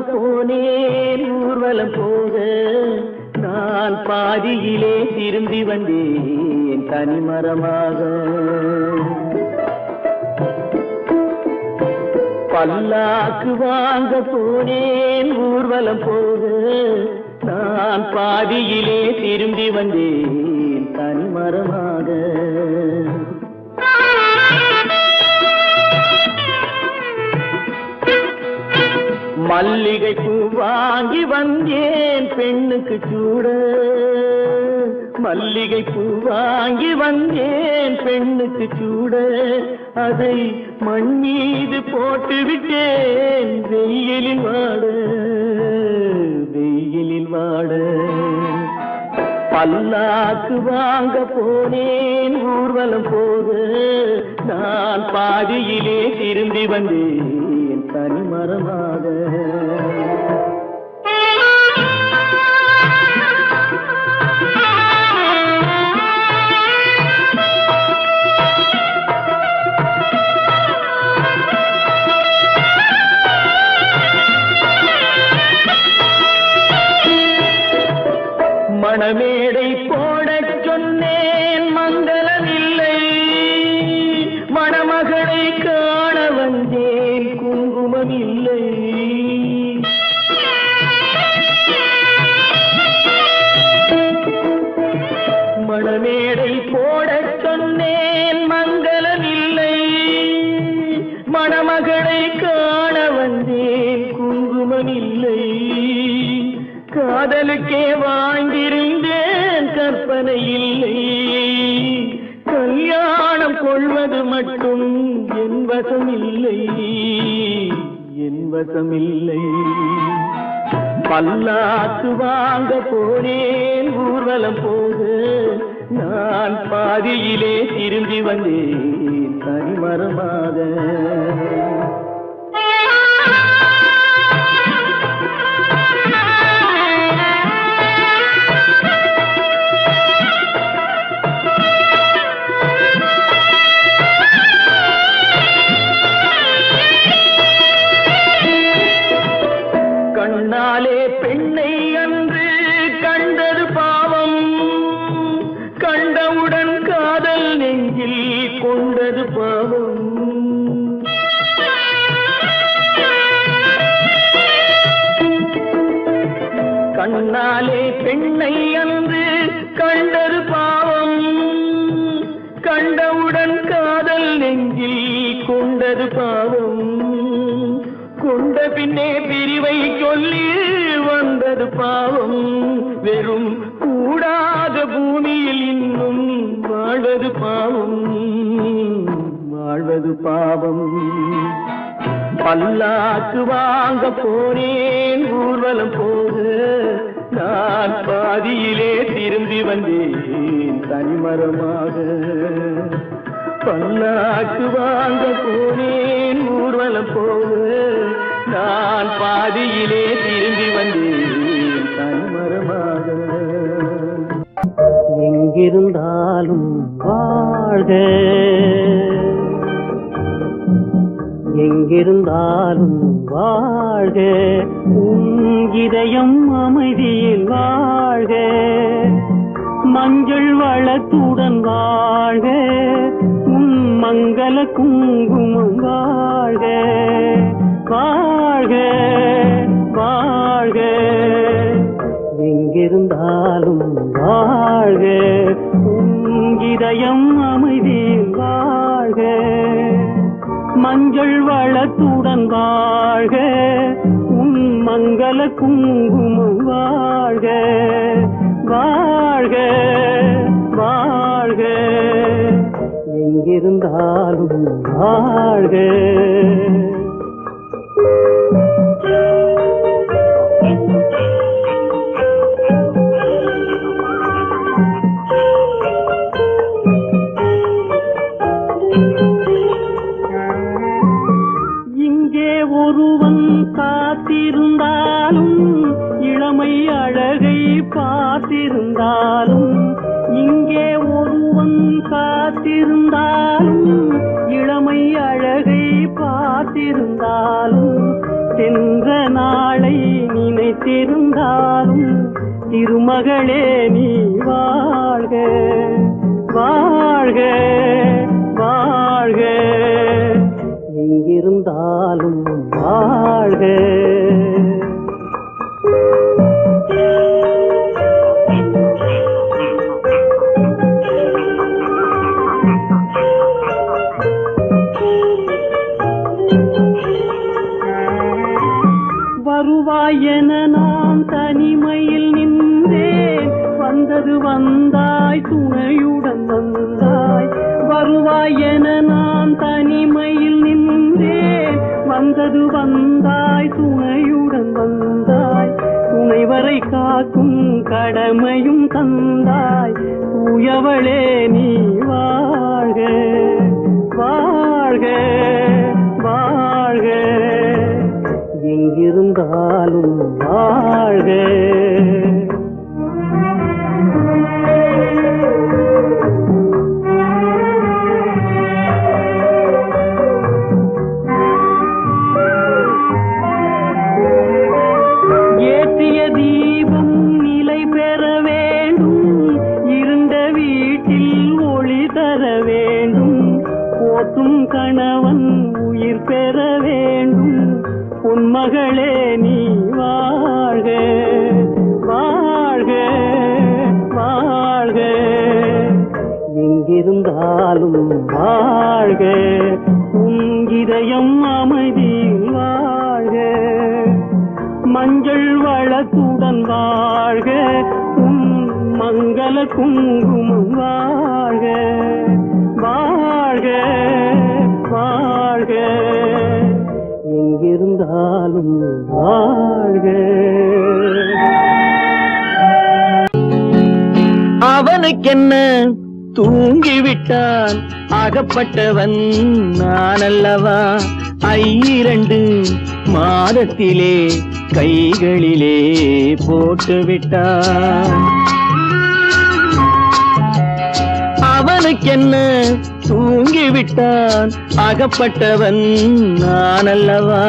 Speaker 1: போனேன் ஊர்வலம் போக நான் பாதியிலே திரும்பி வந்தேன் தனிமரமாக பல்லாக்கு வாங்க போனேன் ஊர்வலம் போக நான் பாதியிலே திரும்பி வந்தேன் தனிமரமாக மல்லிகை பூ வாங்கி வந்தேன் பெண்ணுக்கு சூட மல்லிகை பூ வாங்கி வந்தேன் பெண்ணுக்கு சூட அதை மண் மீது போட்டு விட்டேன் வெயிலில் வாட பல்லாக்கு வாங்க போனேன் ஊர்வலம் போக நான் பாதியிலே திரும்பி வந்தேன் தனிமரமாக மணமேடை போடச் சொன்னேன் மங்களமில்லை மணமகளை காண வந்தேன் குங்குமமில்லை மணமேடை போடச் சொன்னேன் மங்களமில்லை மணமகளை காண வந்தேன் குங்குமமில்லை காதலுக்கே வாழ்ந்திருந்தேன் கற்பனை இல்லை கல்யாணம் கொள்வது மட்டும் என் வசமில்லை பல்லாக்கு வாங்க போனேன் ஊர்வலம் போக நான் பாதியிலே திரும்பி வந்தேன் தனிமரமாக கண்ணாலே பெண்ணை அன்று கண்டது பாவம் கண்டவுடன் காதல் நெஞ்சில் கொண்டது பாவம் கண்ணாலே பெண்ணை அன்று கண்டது பாவம் கண்டவுடன் காதல் நெஞ்சில் கொண்டது பாவம் கொண்ட பின்னே பிரிவை சொல்லி வந்தது பாவம் வெறும் கூடாத பூமியில் இன்னும் வாழ்வது பாவம் பல்லாக்கு வாங்க போனேன் ஊர்வலம் போக நான் பாதியிலே திரும்பி வந்தேன் தனிமரமாக பல்லாக்கு வாங்க போனேன் ஊர்வலம் போக நான் பாதியிலே திரும்பி வந்தேன் தனிமரமாக எங்கிருந்தாலும் வாழ்க எங்கிருந்தாலும் வாழ்க உன் இதயம் அமைதியில் வாழ்க மஞ்சள் வளத்துடன் வாழ்க உன் மங்கள குங்குமம் வாழ்க வாழ்க வாழ்க எங்கிருந்தாலும் வாழ்க உன் இதயம் அமைதியில் வாழ்க மஞ்சள் வளத்துடன் வாழ்க உன் மங்கள குங்குமம் வாழ்க வாழ்க வாழ்க எங்கிருந்தாலும் வாழ்க ஒருவன் காத்திருந்தாலும் இளமை அழகை பார்த்திருந்தாலும் இங்கே ஒருவன் காத்திருந்தாலும் இளமை அழகை பார்த்திருந்தாலும்
Speaker 2: சென்ற நாளை நினைத்திருந்தாலும் திருமகளே நீ வாழ்க வாழ்க வாழ்க, எங்கிருந்தாலும் வாழ்க. வருவாய் என நான் தனிமையில் நின்றேன், வந்தது வந்தாய் துணையுடன் வந்தாய். வருவாய் என நான் தனிமையில் நின்றேன், வந்தது வந்தாய் துணையுடன் வந்தாய். துணைவரை காக்கும் கடமையும் தந்தாய், தூயவளே நீ வாழ்க வாழ்க வாழ்க, எங்கிருந்தாலும் வாழ்க. ஏற்றிய தீபம் நிலை பெற வேண்டும், இருண்ட வீட்டில் ஒளி தர வேண்டும். போற்றும் கணவன் உயிர் பெற வேண்டும், உன்மகளே நீ வாழ்க வாழ்க வாழ்க, எங்கிருந்தாலும் வாழ்க. உன் இதயம் அமைதியில் வாழ்க, மஞ்சள் வளத்துடன் வாழ்க. உன் மங்கள குங்குமம் வாழ்க வாழ்க வாழ்க, எங்கிருந்தாலும் வாழ்க.
Speaker 1: அவனுக்கென்ன தூங்கிவிட்டான், அகப்பட்டவன் நான் அல்லவா. 2 மாதத்திலே கைகளிலே போட்டுவிட்டான். அவனுக்கென்ன தூங்கிவிட்டான், அகப்பட்டவன் நான் அல்லவா.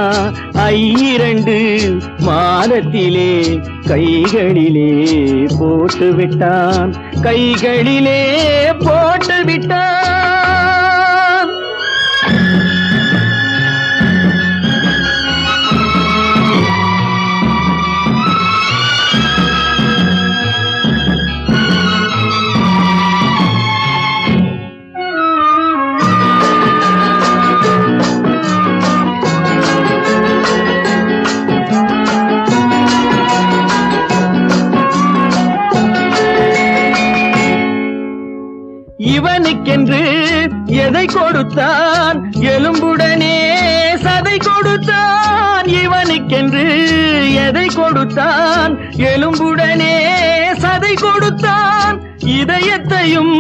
Speaker 1: 2 மாதத்திலே கைகளிலே போட்டுவிட்டான், கைகளிலே போட்டுவிட்டான். இவனுக்கென்று எதை கொடுத்தான், எலும்புடனே சதை கொடுத்தான். இவனுக்கென்று எதை கொடுத்தான், எலும்புடனே சதை கொடுத்தான். இதயத்தையும்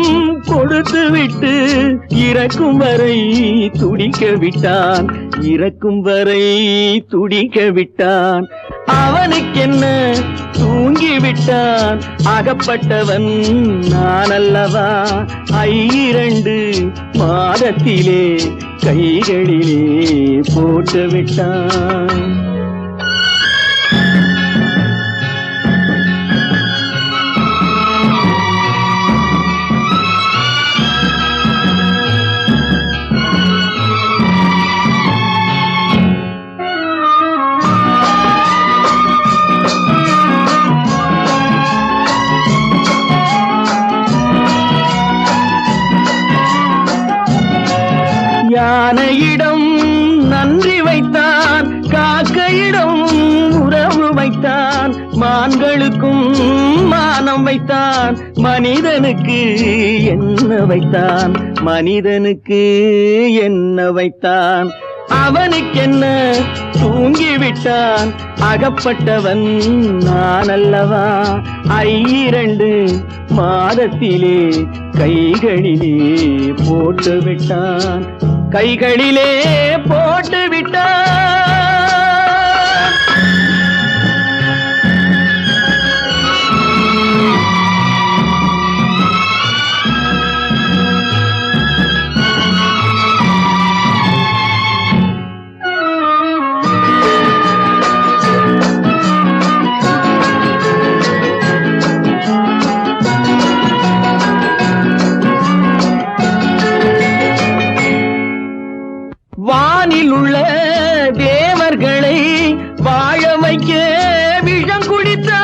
Speaker 1: கொடுத்து விட்டு இறக்கும் வரை துடிக்க விட்டான், இறக்கும் வரை துடிக்க விட்டான். அவனுக்கென்ன தூங்கிவிட்டான், அகப்பட்டவன் நான் அல்லவா. 2 மாதத்திலே கைகளிலே போட்டுவிட்டான். யானையிடம் நன்றி வைத்தான், காக்கையிடம் உறவு வைத்தான். மான்களுக்கும் மானம் வைத்தான், மனிதனுக்கு என்ன வைத்தான், மனிதனுக்கு என்ன வைத்தான். அவனுக்கென்ன தூங்கிவிட்டான், அகப்பட்டவன் நான் அல்லவா. 2 மாதத்திலே கைகளிலே போட்டுவிட்டான், கைகளிலே போட்டுவிட்டான். வைக்க விஷம் குடித்தான்.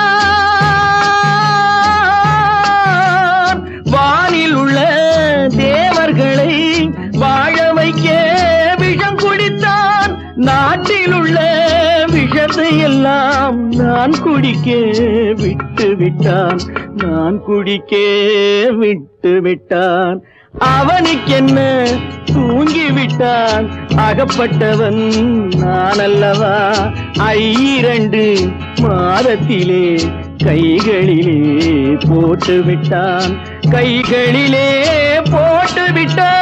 Speaker 1: வானில் உள்ள தேவர்களை வாழ வைக்க விஷம் குடித்தான். நாட்டில் உள்ள விஷத்தை எல்லாம் நான் குடிக்க விட்டு விட்டான். நான் குடிக்க விட்டு விட்டான். அவனுக்கென்ன தூங்கிவிட்டான். அகப்பட்டவன் நான் அல்லவா. 2 மாதத்திலே கைகளிலே போட்டு விட்டான். கைகளிலே போட்டு விட்டான்.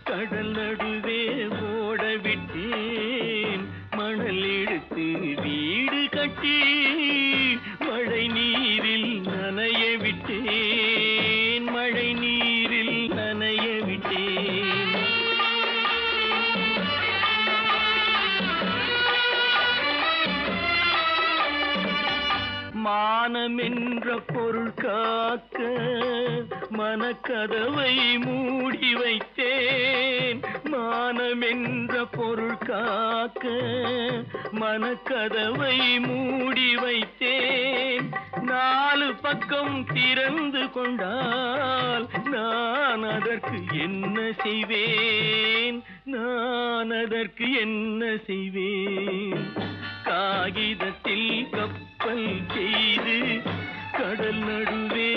Speaker 1: கடல் நடுவே ஓட விட்டேன். மணல் எடுத்து வீடு கட்டி மழை நீரில் நனைய விட்டேன். மழை நீரில் நனைய விட்டேன். மானமென்ற பொருள் காக்க மனக்கதவை மூடி வைத்தேன். மானமென்ற பொருள் காக்க மனக்கதவை மூடி வைத்தேன். 4 பக்கம் திறந்து கொண்டால் நான் அதற்கு என்ன செய்வேன்? நான் அதற்கு என்ன செய்வேன்? காகிதத்தில் கப்பல் செய்து கடல் நடுவே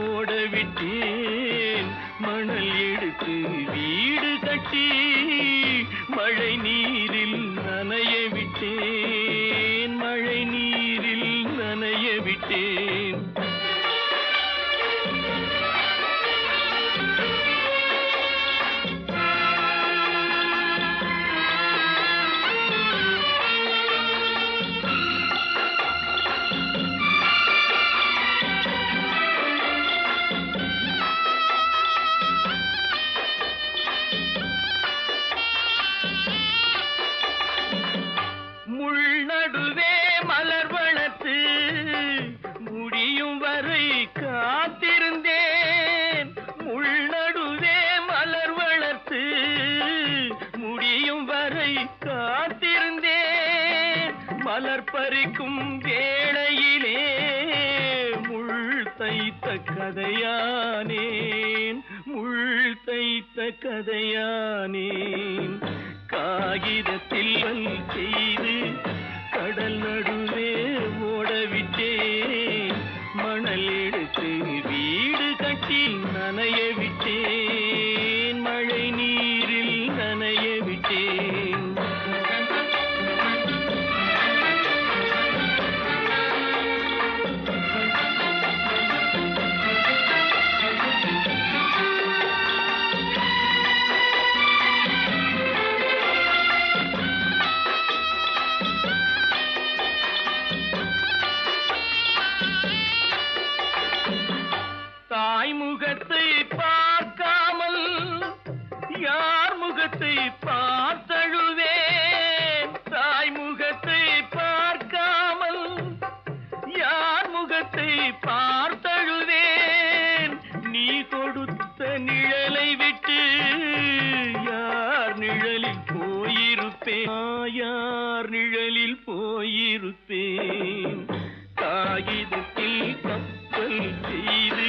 Speaker 1: ஓட விட்டேன். மணல் எடுத்து வீடு கட்டி மழை நீரில் நனைய விட்டேன். மழை நீரில் நனைய விட்டேன். முள்நடுவே மலர் வளர்த்து முடியும் வரை காத்திருந்தேன். முள்நடுவே மலர் வளர்த்து முடியும் வரை காத்திருந்தேன். மலர் பறிக்கும் வேளையிலே முள் தைத்த கதையானேன். முள் தைத்த கதையானேன். காகிதத்தில் செய்து கடல் நடுவே ஓடவிட்டேன். மணல் எடுத்து வீடு கட்டி நனைய விட்டேன். மழை நீரில் நனைய விட்டேன். தாய் முகத்தை பார்க்காமல் யார் முகத்தை பார்த்தழுவேன். தாய் முகத்தை பார்க்காமல் யார் முகத்தை பார்த்தழுவேன். நீ கொடுத்த நிழலை விட்டு யார் நிழலில் போயிருப்பேன். யார் நிழலில் போயிருப்பேன். காகிதத்தில் கப்பல் செய்து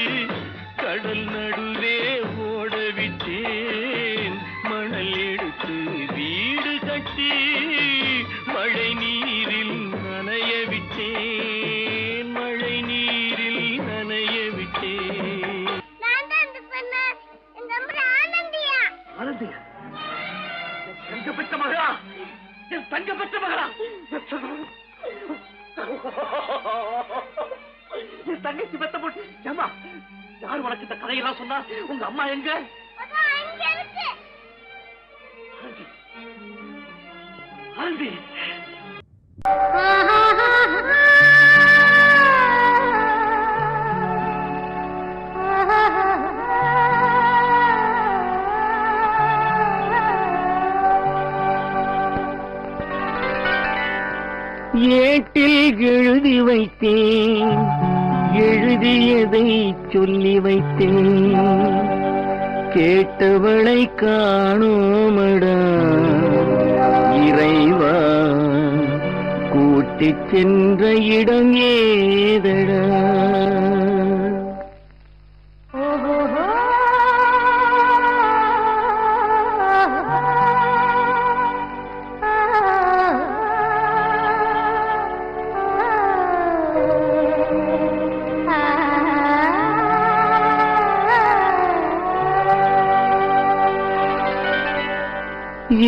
Speaker 1: கடல் நடுவே ஓடவிட்டேன். மணல் எடுத்து வீடு கட்டி மழை நீரில் நனைய விட்டேன். மழை நீரில் நனைய விட்டேன்.
Speaker 2: ஆனந்தியா, தங்கப்பட்ட மகளா, என் தங்கப்பட்ட மகளா, தங்கச்சி பெத்த போட்டு ஏமா யார் உனக்கு இந்த கதையெல்லாம் சொன்னா? உங்க அம்மா எங்க? ஆண்டி
Speaker 1: ஏட்டில் எழுதி வைத்தேன், எழுதியதை சொல்லி வைத்தேன், கேட்டவளை காணோமடா இறைவா, கூட்டிச் சென்ற இடம் ஏதடா?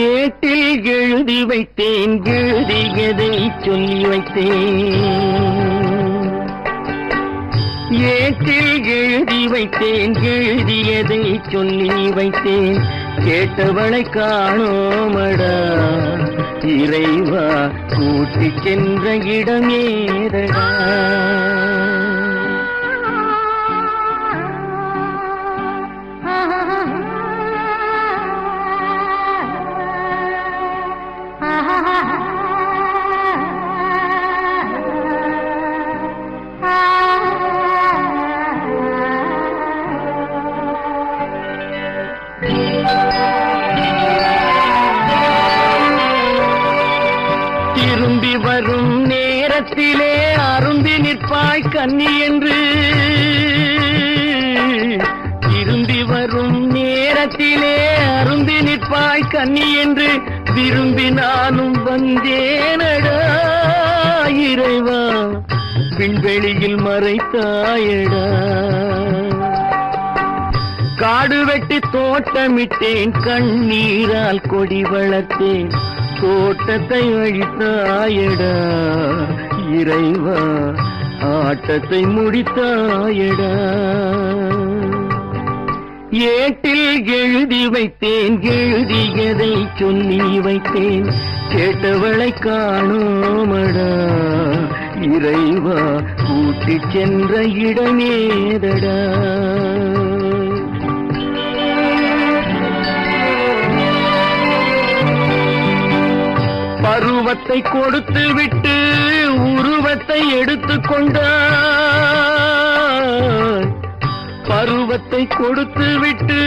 Speaker 1: ஏட்டில் எழுதி வைத்தேன், எழுதியதை சொல்லி வைத்தேன், ஏட்டில் எழுதி வைத்தேன், எழுதியதை சொல்லி வைத்தேன், கேட்டவளை காணோமடா இறைவா, கூட்டிச் சென்ற இடம் ஏதடா? திரும்பி வரும் நேரத்திலே அரும்பி நிற்பாய் கன்னி என்று, திரும்பி வரும் நேரத்திலே அரும்பி நிற்பாய் கன்னி என்று விரும்பி நானும் வந்தேனடா இறைவா, விண்வெளியில் மறைத்தாயடா. காடு வெட்டி தோட்டமிட்டேன், கண்ணீரால் கொடி வளர்த்தேன், தோட்டத்தை அழித்தாயடா இறைவா, ஆட்டத்தை முடித்தாயடா. ஏட்டில் எழுதி வைத்தேன், எழுதியதை சொல்லி வைத்தேன், கேட்டவளை காணோமடா இறைவா, கூட்டிச் சென்ற இடமேதடா? பருவத்தை கொடுத்து விட்டு உருவத்தை எடுத்துக் கொண்டாய், பருவத்தை கொடுத்து விட்டு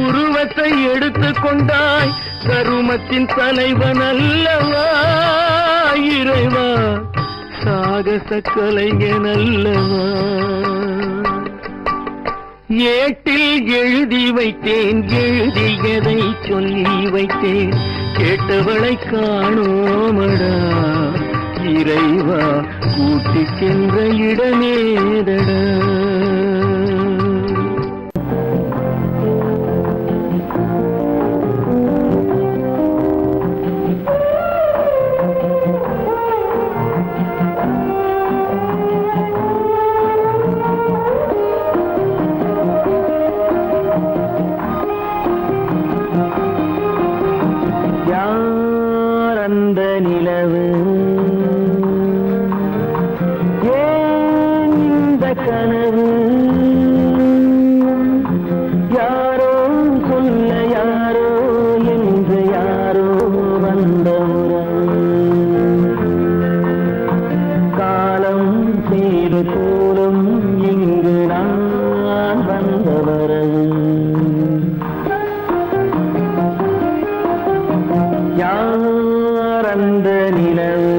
Speaker 1: உருவத்தை எடுத்துக் கொண்டாய், கருமத்தின் தலைவன் அல்லவா இறைவா, சாகச கலைஞன் அல்லவா? ஏட்டில் எழுதி வைத்தேன், எழுதியதை சொல்லி வைத்தேன், கேட்டவளை காணோமடா இறைவா, கூட்டிச் சென்ற இடமேதடா? அந்த நிலவு ஏன் இந்த கனவு, யாரோ சொல்ல யாரோ என்று யாரோ வந்த உறவு, காலம் செய்த கோலம் இங்கு நான் வந்த வரவு, யார் அந்த நிலவு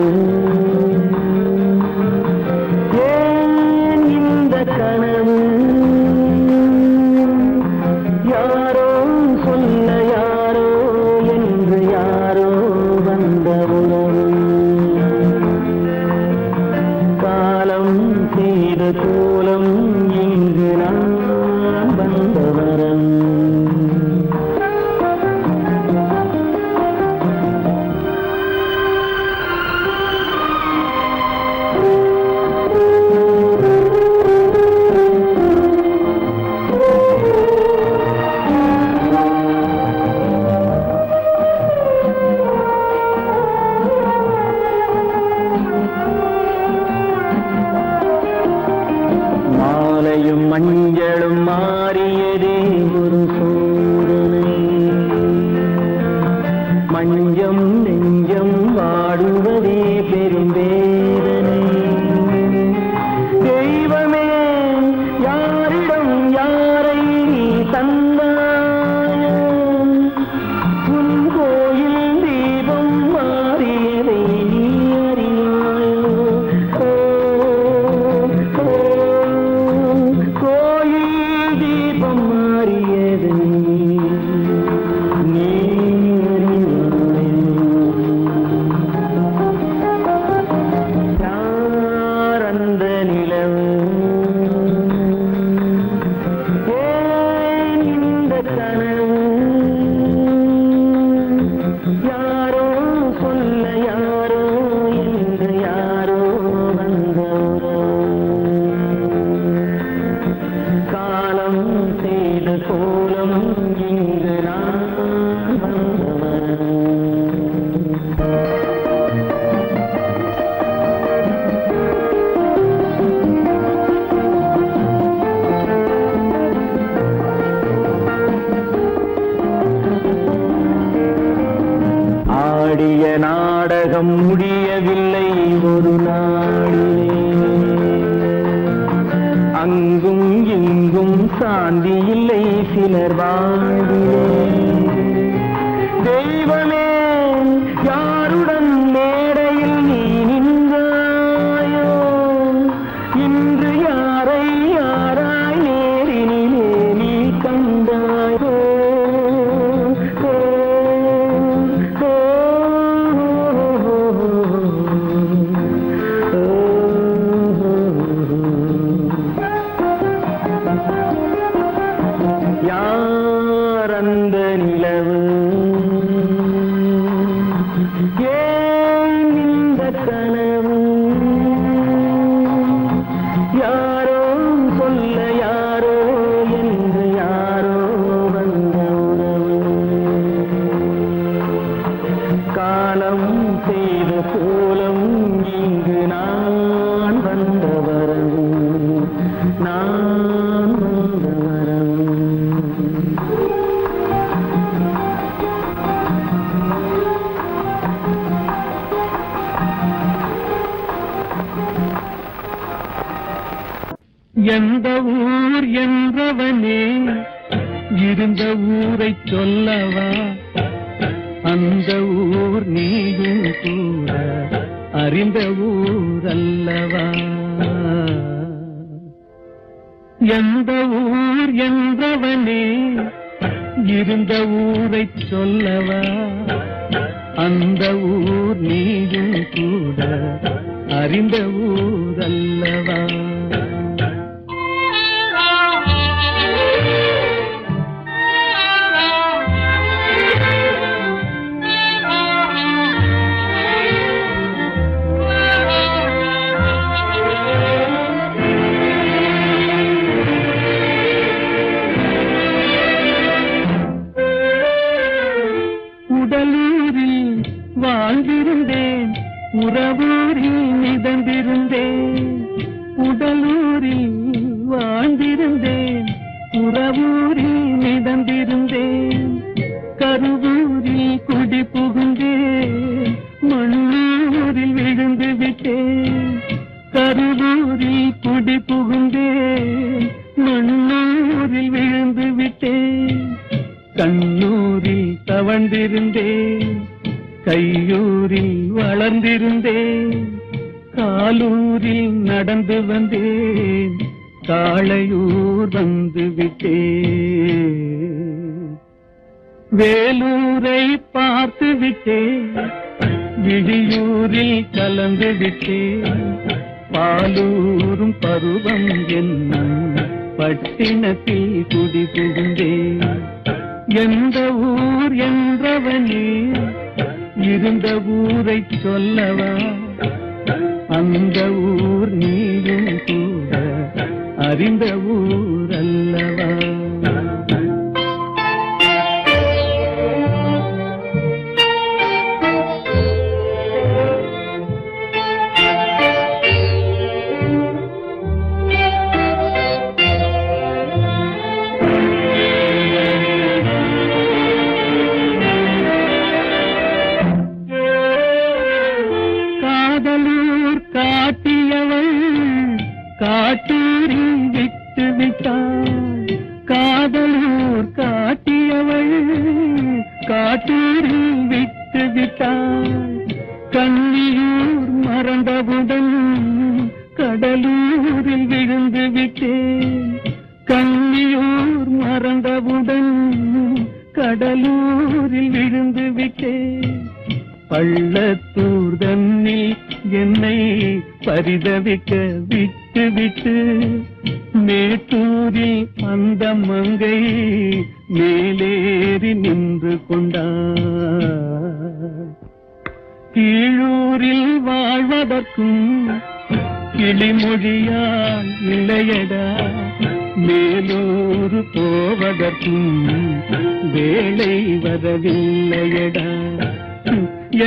Speaker 1: ஏன் இந்த கனவு, யாரோ சொல்ல யாரோ என்று யாரோ வந்த உறவு, காலம் செய்த கோலம் இங்கு நான் வந்த வரவு. மழையும் மஞ்சளும் மாறியதே ஒரு சோதனை. மஞ்சம் நெஞ்சம் வாடுவதே பெரும் வேதனை. தெய்வமே யாரிடம் யாரை தந்தாயோ, உன் கோயில் தீபம் மாறியதை நீ அறியாயோ. கோயில் தீபம் மாறியதை நீ நாடகம் முடியவில்லை ஒரு நாளிலே. அங்கும் இங்கும் சாந்தி இல்லை சிலர் வாழ்விலே. தெய்வமே யாருடன் மேடையில் நீ நின்றாயோ, இன்று யாரை யாராய் நேரினிலே நீ கண்டாயோ. யாரந்த நிலவு, ஏன் இந்த கனவு, யாரோ சொல்ல யாரோ என்று யாரோ வந்த உறவு. காலம் செய்த கோலம் இங்கு நான் வந்த வரவு, நான் வந்த வரவு. எந்த ஊர் என்றவனே இருந்த ஊரை சொல்லவா, அந்த ஊர் நீயும் கூட அறிந்த ஊர் அல்லவா. எந்த ஊர் என்றவனே இருந்த ஊரை சொல்லவா, அந்த ஊர் நீயும் கூட அறிந்த ஊர் அல்லவா. உடலூரில் வாழ்ந்திருந்தேன், உறவூரில் மிதந்திருந்தேன். உடலூரில் வாழ்ந்திருந்தேன், உறவூரில் மிதந்திருந்தேன். கருவூரில் குடி புகுந்தேன், மண்ணூரில் விழுந்து விட்டேன். கருவூரில் குடி புகுந்தேன், மண்ணூரில் விழுந்து விட்டேன். கண்ணூரில் தவழ்ந்திருந்தேன், கையூரில் வளர்ந்திருந்தேன். காலூரில் நடந்து வந்தேன், காளையூர் வந்து விட்டேன். வேலூரை பார்த்து விட்டேன், விழியூரில் கலந்து விட்டேன். பாலூரும் பருவம் என்னும் பட்டினத்தில் குடி புகுந்தேன். எந்த ஊர் என்றவனே இருந்த ஊரை சொல்லவா, அந்த ஊர் நீயும் கூட அறிந்த ஊர் அல்லவா. விட்டு விட்டாள் காதலூர் காட்டியவள் காட்டூரில் விட்டு விட்டாள் கண்ணியூர் மறந்தவுடன் கடலூரில் விழுந்து விட்டேன் கண்ணியூர் மறந்தவுடன் கடலூரில் விழுந்து விட்டேன் பள்ளத்தூர் தன்னில் என்னை பரிதவிக்க விட்டு விட்டு மேட்டூரில் அந்த மங்கை மேலேறி நின்று கொண்டார் கீழூரில் வாழ்வதற்கும் கிளிமொழியால் இல்லையடா மேலூர் போவதற்கும் வேலை வரவில்லையடா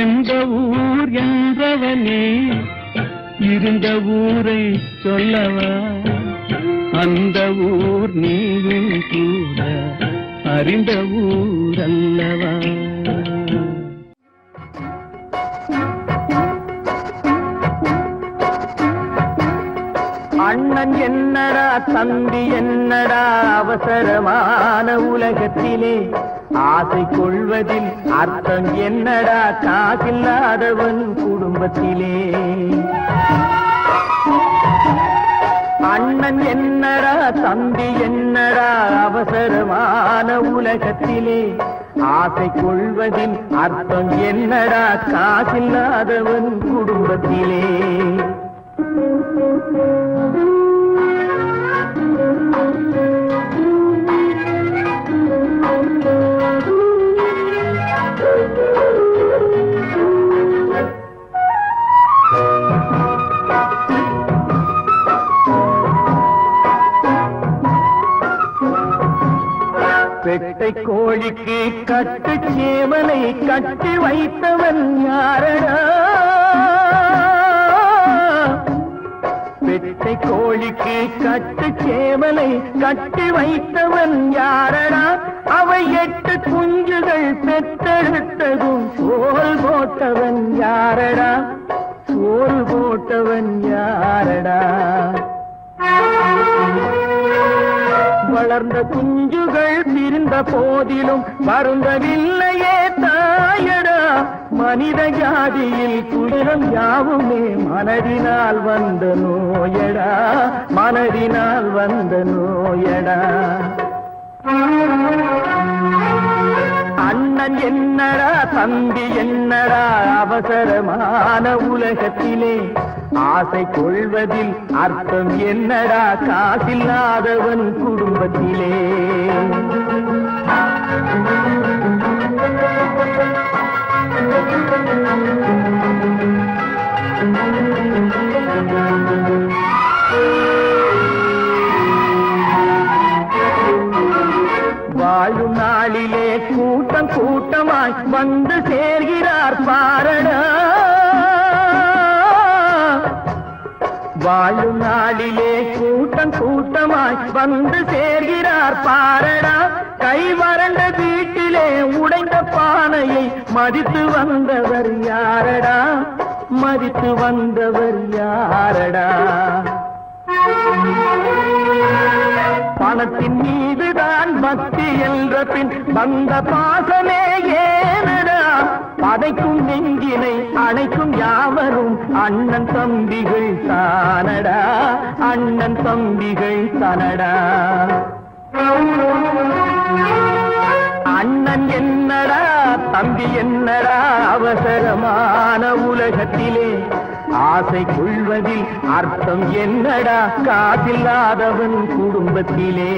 Speaker 1: எந்த ஊர் என்றவனே இருந்த ஊரை சொல்லவா அந்த ஊர் நீயும் கூட அறிந்த ஊர் அல்லவா அண்ணன் என்னடா தம்பி என்னடா அவசரமான உலகத்திலே ஆசை கொள்வதில் அர்த்தம் என்னடா காசில்லாதவன் குடும்பத்திலே அண்ணன் என்னடா தம்பி என்னடா அவசரமான உலகத்திலே ஆசை கொள்வதில் அர்த்தம் என்னடா காசில்லாதவன் குடும்பத்திலே பெட்டை கோழிக்கு கட்டு சேவலை கட்டி வைத்தவன் யாரடா பெட்டை கோழிக்கு கட்டு சேவலை கட்டி வைத்தவன் யாரடா அவை 8 குஞ்சுகள் பெற்றெடுத்ததும் சோறு போட்டவன் யாரடா சோறு போட்டவன் யாரடா வளர்ந்த குஞ்சுகள் பிரிந்த போதிலும் வருந்தவில்லையே தாயடா மனித ஜாதியில் துயரம் யாவுமே மனதினால் வந்த நோயடா மனதினால் வந்த நோயடா அண்ணன் என்னடா தம்பி என்னடா அவசரமான உலகத்திலே ஆசை கொள்வதில் அர்த்தம் என்னடா காசில்லாதவன் குடும்பத்திலே வாழும் நாளிலே கூட்டம் கூட்டமாய் வந்து சேர்கிறார் பாரடா வாழும் நாளிலே கூட்டம் கூட்டமாய் வந்து சேர்கிறார் பாரடா கை வறண்ட வீட்டிலே உடைந்த பானையை மதித்து வந்தவர் யாரடா மதித்து வந்தவர் யாரடா பணத்தின் மீதுதான் பக்தி என்ற பின் வந்த பாசமே ஏனடா பதைக்கும் நெஞ்சினை அணைக்கும் யாவரும் அண்ணன் தம்பிகள் தானடா அண்ணன் தம்பிகள் தானடா அண்ணன் என்னடா தம்பி என்னடா அவசரமான உலகத்திலே ஆசை கொள்வதில் அர்த்தம் என்னடா காசில்லாதவன் குடும்பத்திலே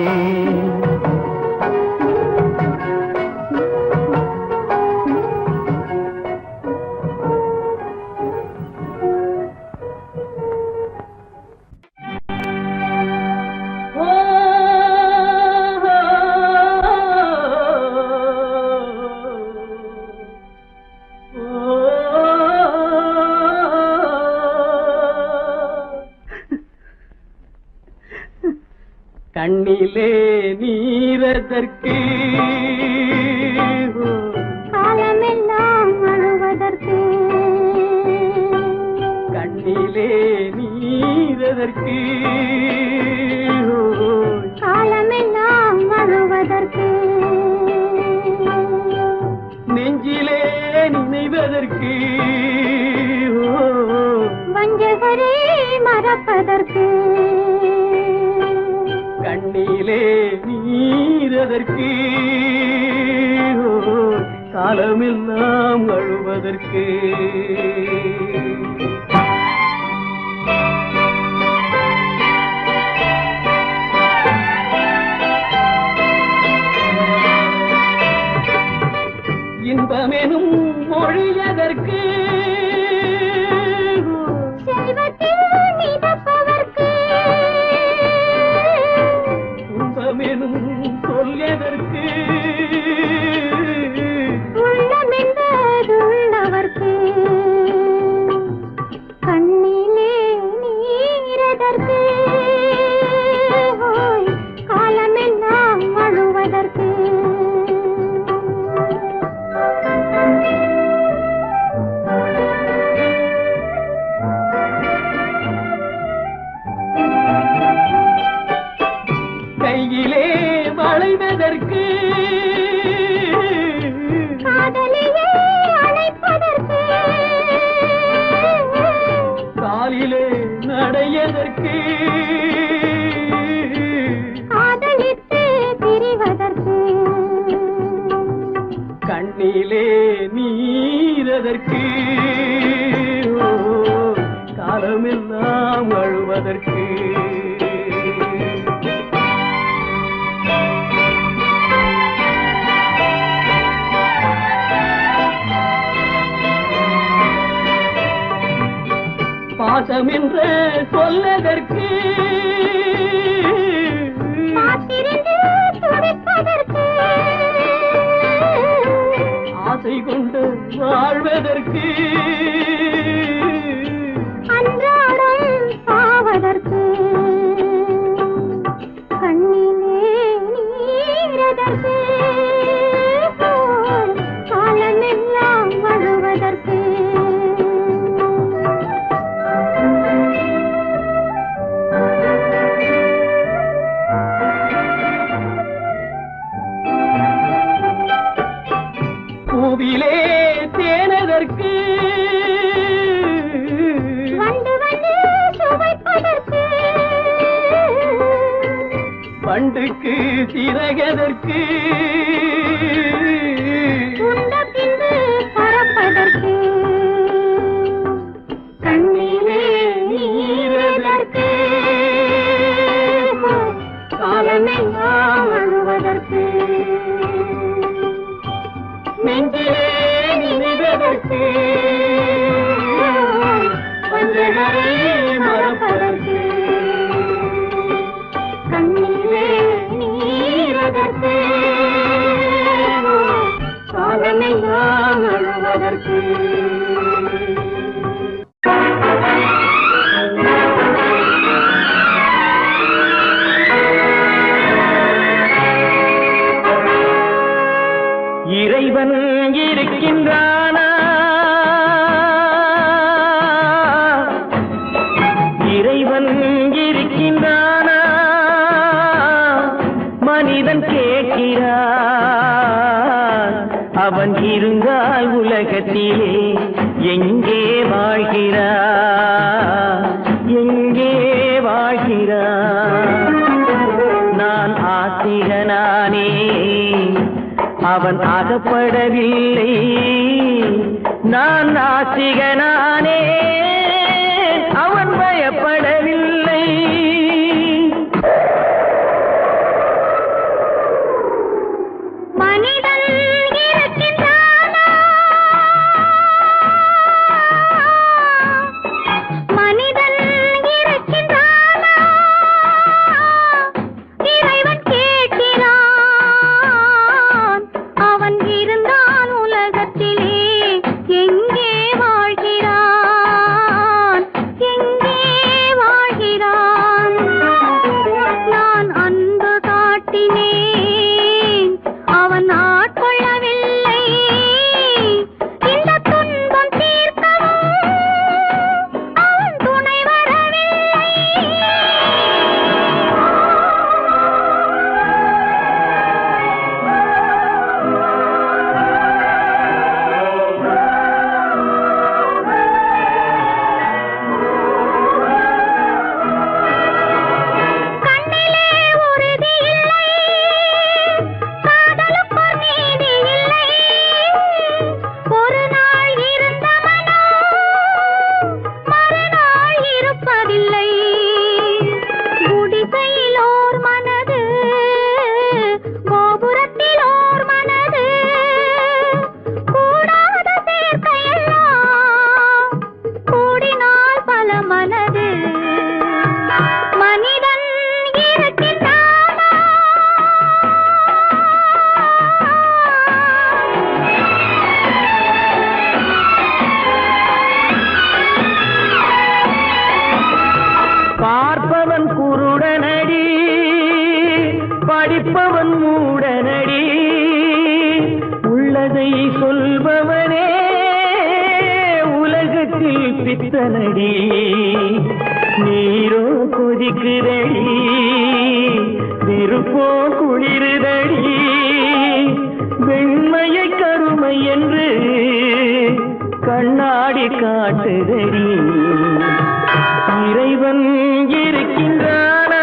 Speaker 1: கண்ணிலே நீரதற்கு
Speaker 3: காலமெல்லாம் அழுவதற்கு
Speaker 1: கண்ணிலே நீரதற்கு
Speaker 3: அழுவதற்கு
Speaker 1: கண்ணிலே நீரதற்கு காலமெல்லாம் அழுவதற்கு இன்பமெனும் மொழியதற்கு
Speaker 3: செல்வத்தில் மிதப்பதற்கு
Speaker 1: துன்பமெனும் சொல்லியதற்கு
Speaker 3: உள்ளமென்பதுள்ளவர்க்கு கண்ணிலே நீரதற்கு காலமெல்லாம் அழுவதற்கு
Speaker 1: கையிலே வளைவதற்கு
Speaker 3: காதலியே அழைப்பதற்கு
Speaker 1: காலிலே நடையதற்கு
Speaker 3: காதலித்து பிரிவதற்கு
Speaker 1: கண்ணிலே நீரதற்கு காலமெல்லாம் அழுவதற்கு பாசம் என்று சொல்லதற்கு
Speaker 3: காத்திருந்து துடிப்பதற்கு
Speaker 1: ஆசை கொண்டு வாழ்வதற்கு
Speaker 3: அன்றாடம் சாவதற்கு கண்ணிலே நீரதற்கு காலமெல்லாம் அழுவதற்கு
Speaker 1: பூவிலே தேனதற்கு
Speaker 3: வந்து வந்து சுவைப்பதற்கு
Speaker 1: பண்டுக்கு சிறகதற்கு
Speaker 3: உண்ட பின்பு பறப்பதற்கு கண்ணிலே நீரதற்கு காலமெல்லாம் அழுவதற்கு
Speaker 1: நெஞ்சிலே நினைவதற்கு பஞ்சகரை மறப்பதற்கு
Speaker 3: கண்ணிலே நீரதற்கு
Speaker 1: காலமெல்லாம் அழுவதற்கு இறைவன் இருக்கின்றானா இறைவன் இருக்கின்றானா மனிதன் கேட்கிறான் அவன் இருந்தால் உலகத்திலே எங்கே வாழ்கிறான் எங்கே வாழ்கிறான் நான் ஆசிரியனானே அவன் அகப்படவில்லை நான் நாசிகனானே அவன் பயப்படவில்லை
Speaker 3: மனிதன் இருக்கின்றானா மனிதன் இருக்கின்றானா இறைவன் கேட்கிறான் அவன் இருந்தான் உலகத்திலே எங்கே வாழ்கிறான்
Speaker 1: படிப்பவன் மூடனடி உள்ளதை சொல்பவனே உலகத்தில் பித்தனடி நீரோ கொதிக்குதடி நெருப்போ குளிருதடி வெண்மையை கருமை என்று கண்ணாடி காட்டுதடி இறைவன் இருக்கின்றானா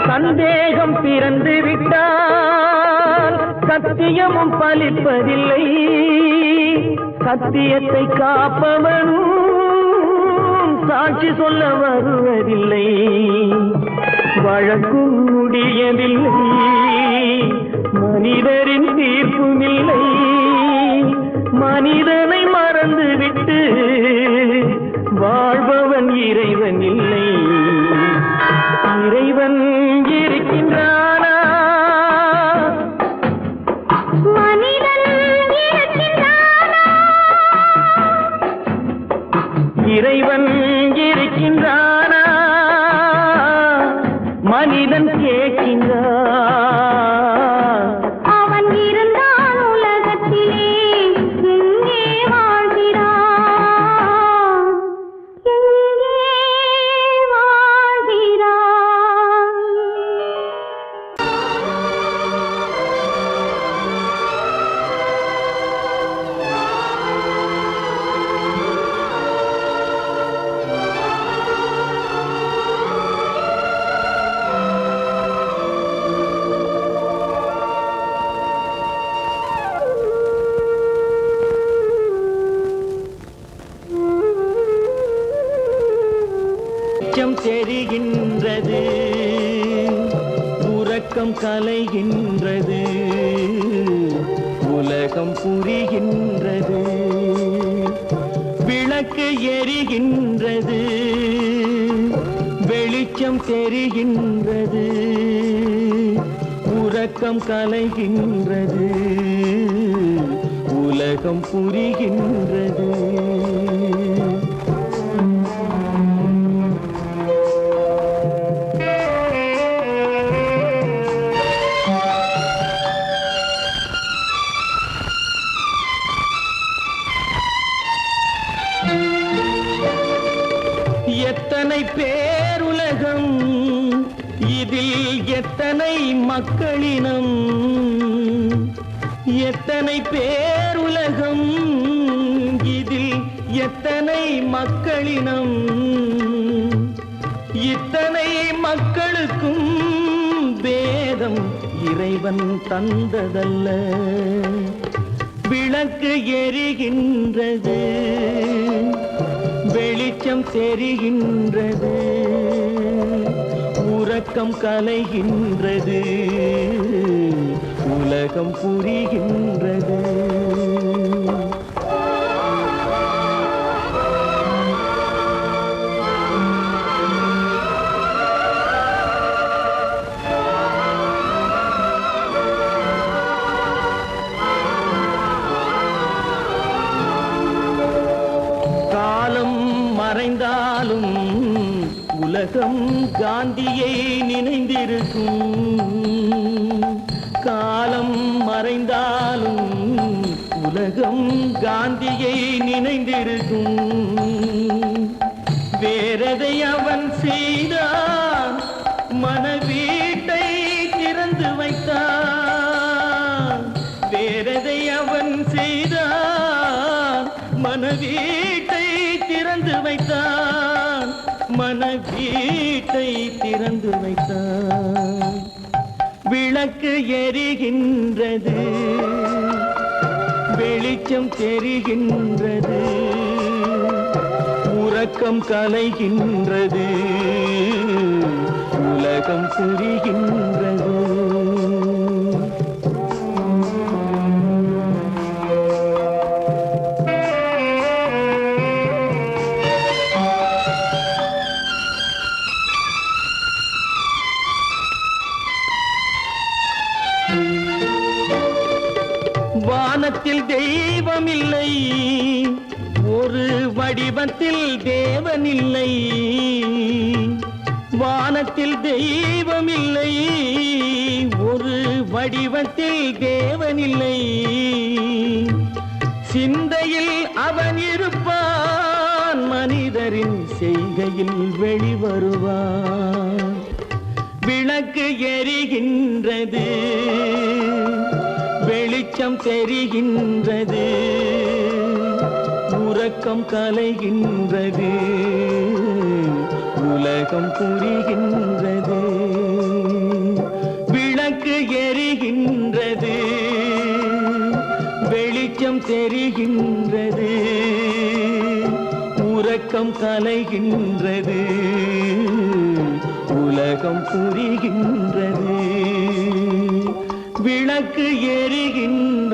Speaker 1: சந்தேகம் பிறந்து விட்டால் சத்தியமும் பலிப்பதில்லை சத்தியத்தை காப்பவனும் சாட்சி சொல்ல வருவதில்லை வழக்கும் முடியவில்லை மனிதரின் தீர்ப்பும் இல்லை மனிதனை மறந்துவிட்டு வாழ்பவன் இறைவன் இல்லை இறைவன் இருக்கின்றானா
Speaker 3: மனிதன் இருக்கின்றானா
Speaker 1: இறைவன் இருக்கின்றானா மனிதன் கேட்கின்றான்
Speaker 3: அவன் இருந்தான் உலகத்திலே எங்கே வாழ்கிறான் எங்கே வாழ்கிறான்
Speaker 1: வெளிச்சம் தெரிகின்றது உறக்கம் கலைகின்றது உலகம் புரிகின்றது விளக்கு எரிகின்றது வெளிச்சம் தெரிகின்றது உறக்கம் கலைகின்றது உலகம் புரிகின்றது எத்தனை பேருலகம் இதில் எத்தனை மக்களினம் எத்தனை பேருலகம் இதில் எத்தனை மக்களினம் இத்தனை மக்களுக்கும் வேதம் இறைவன் தந்ததல்ல விளக்கு எரிகின்றது வெளிச்சம் தெரிகின்றது உறக்கம் கலைகின்றது உலகம் புரிகின்றது காலம் மறைந்தாலும் உலகம் காந்தியை நினைந்திருக்கும் காலம் மறைந்தாலும் உலகம் காந்தியை நினைந்திருக்கும் வேறதை அவன் செய்தான் மனவீட்டை திறந்து வைத்தான் வேறதை அவன் செய்தான் மனவீட்டை திறந்து வைத்தான் மனவீட்டை திறந்து வைத்தான் விளக்கு எரிகின்றது வெளிச்சம் தெரிகின்றது உறக்கம் கலைகின்றது உலகம் புரிகின்றது வானத்தில் தெய்வம் இல்லை ஒரு வடிவத்தில் தேவன் இல்லை வானத்தில் தெய்வம் இல்லை ஒரு வடிவத்தில் தேவன் இல்லை சிந்தையில் அவன் இருப்பான் மனிதரின் செய்கையில் வெளிவருவான் விளக்கு எரிகின்றது வெளிச்சம் தெரிகின்றது உறக்கம் கலைகின்றது உலகம் புரிகின்றது விளக்கு எரிகின்றது வெளிச்சம் தெரிகின்றது உறக்கம் கலைகின்றது உலகம் புரிகின்றது விளக்கு எரிகின்ற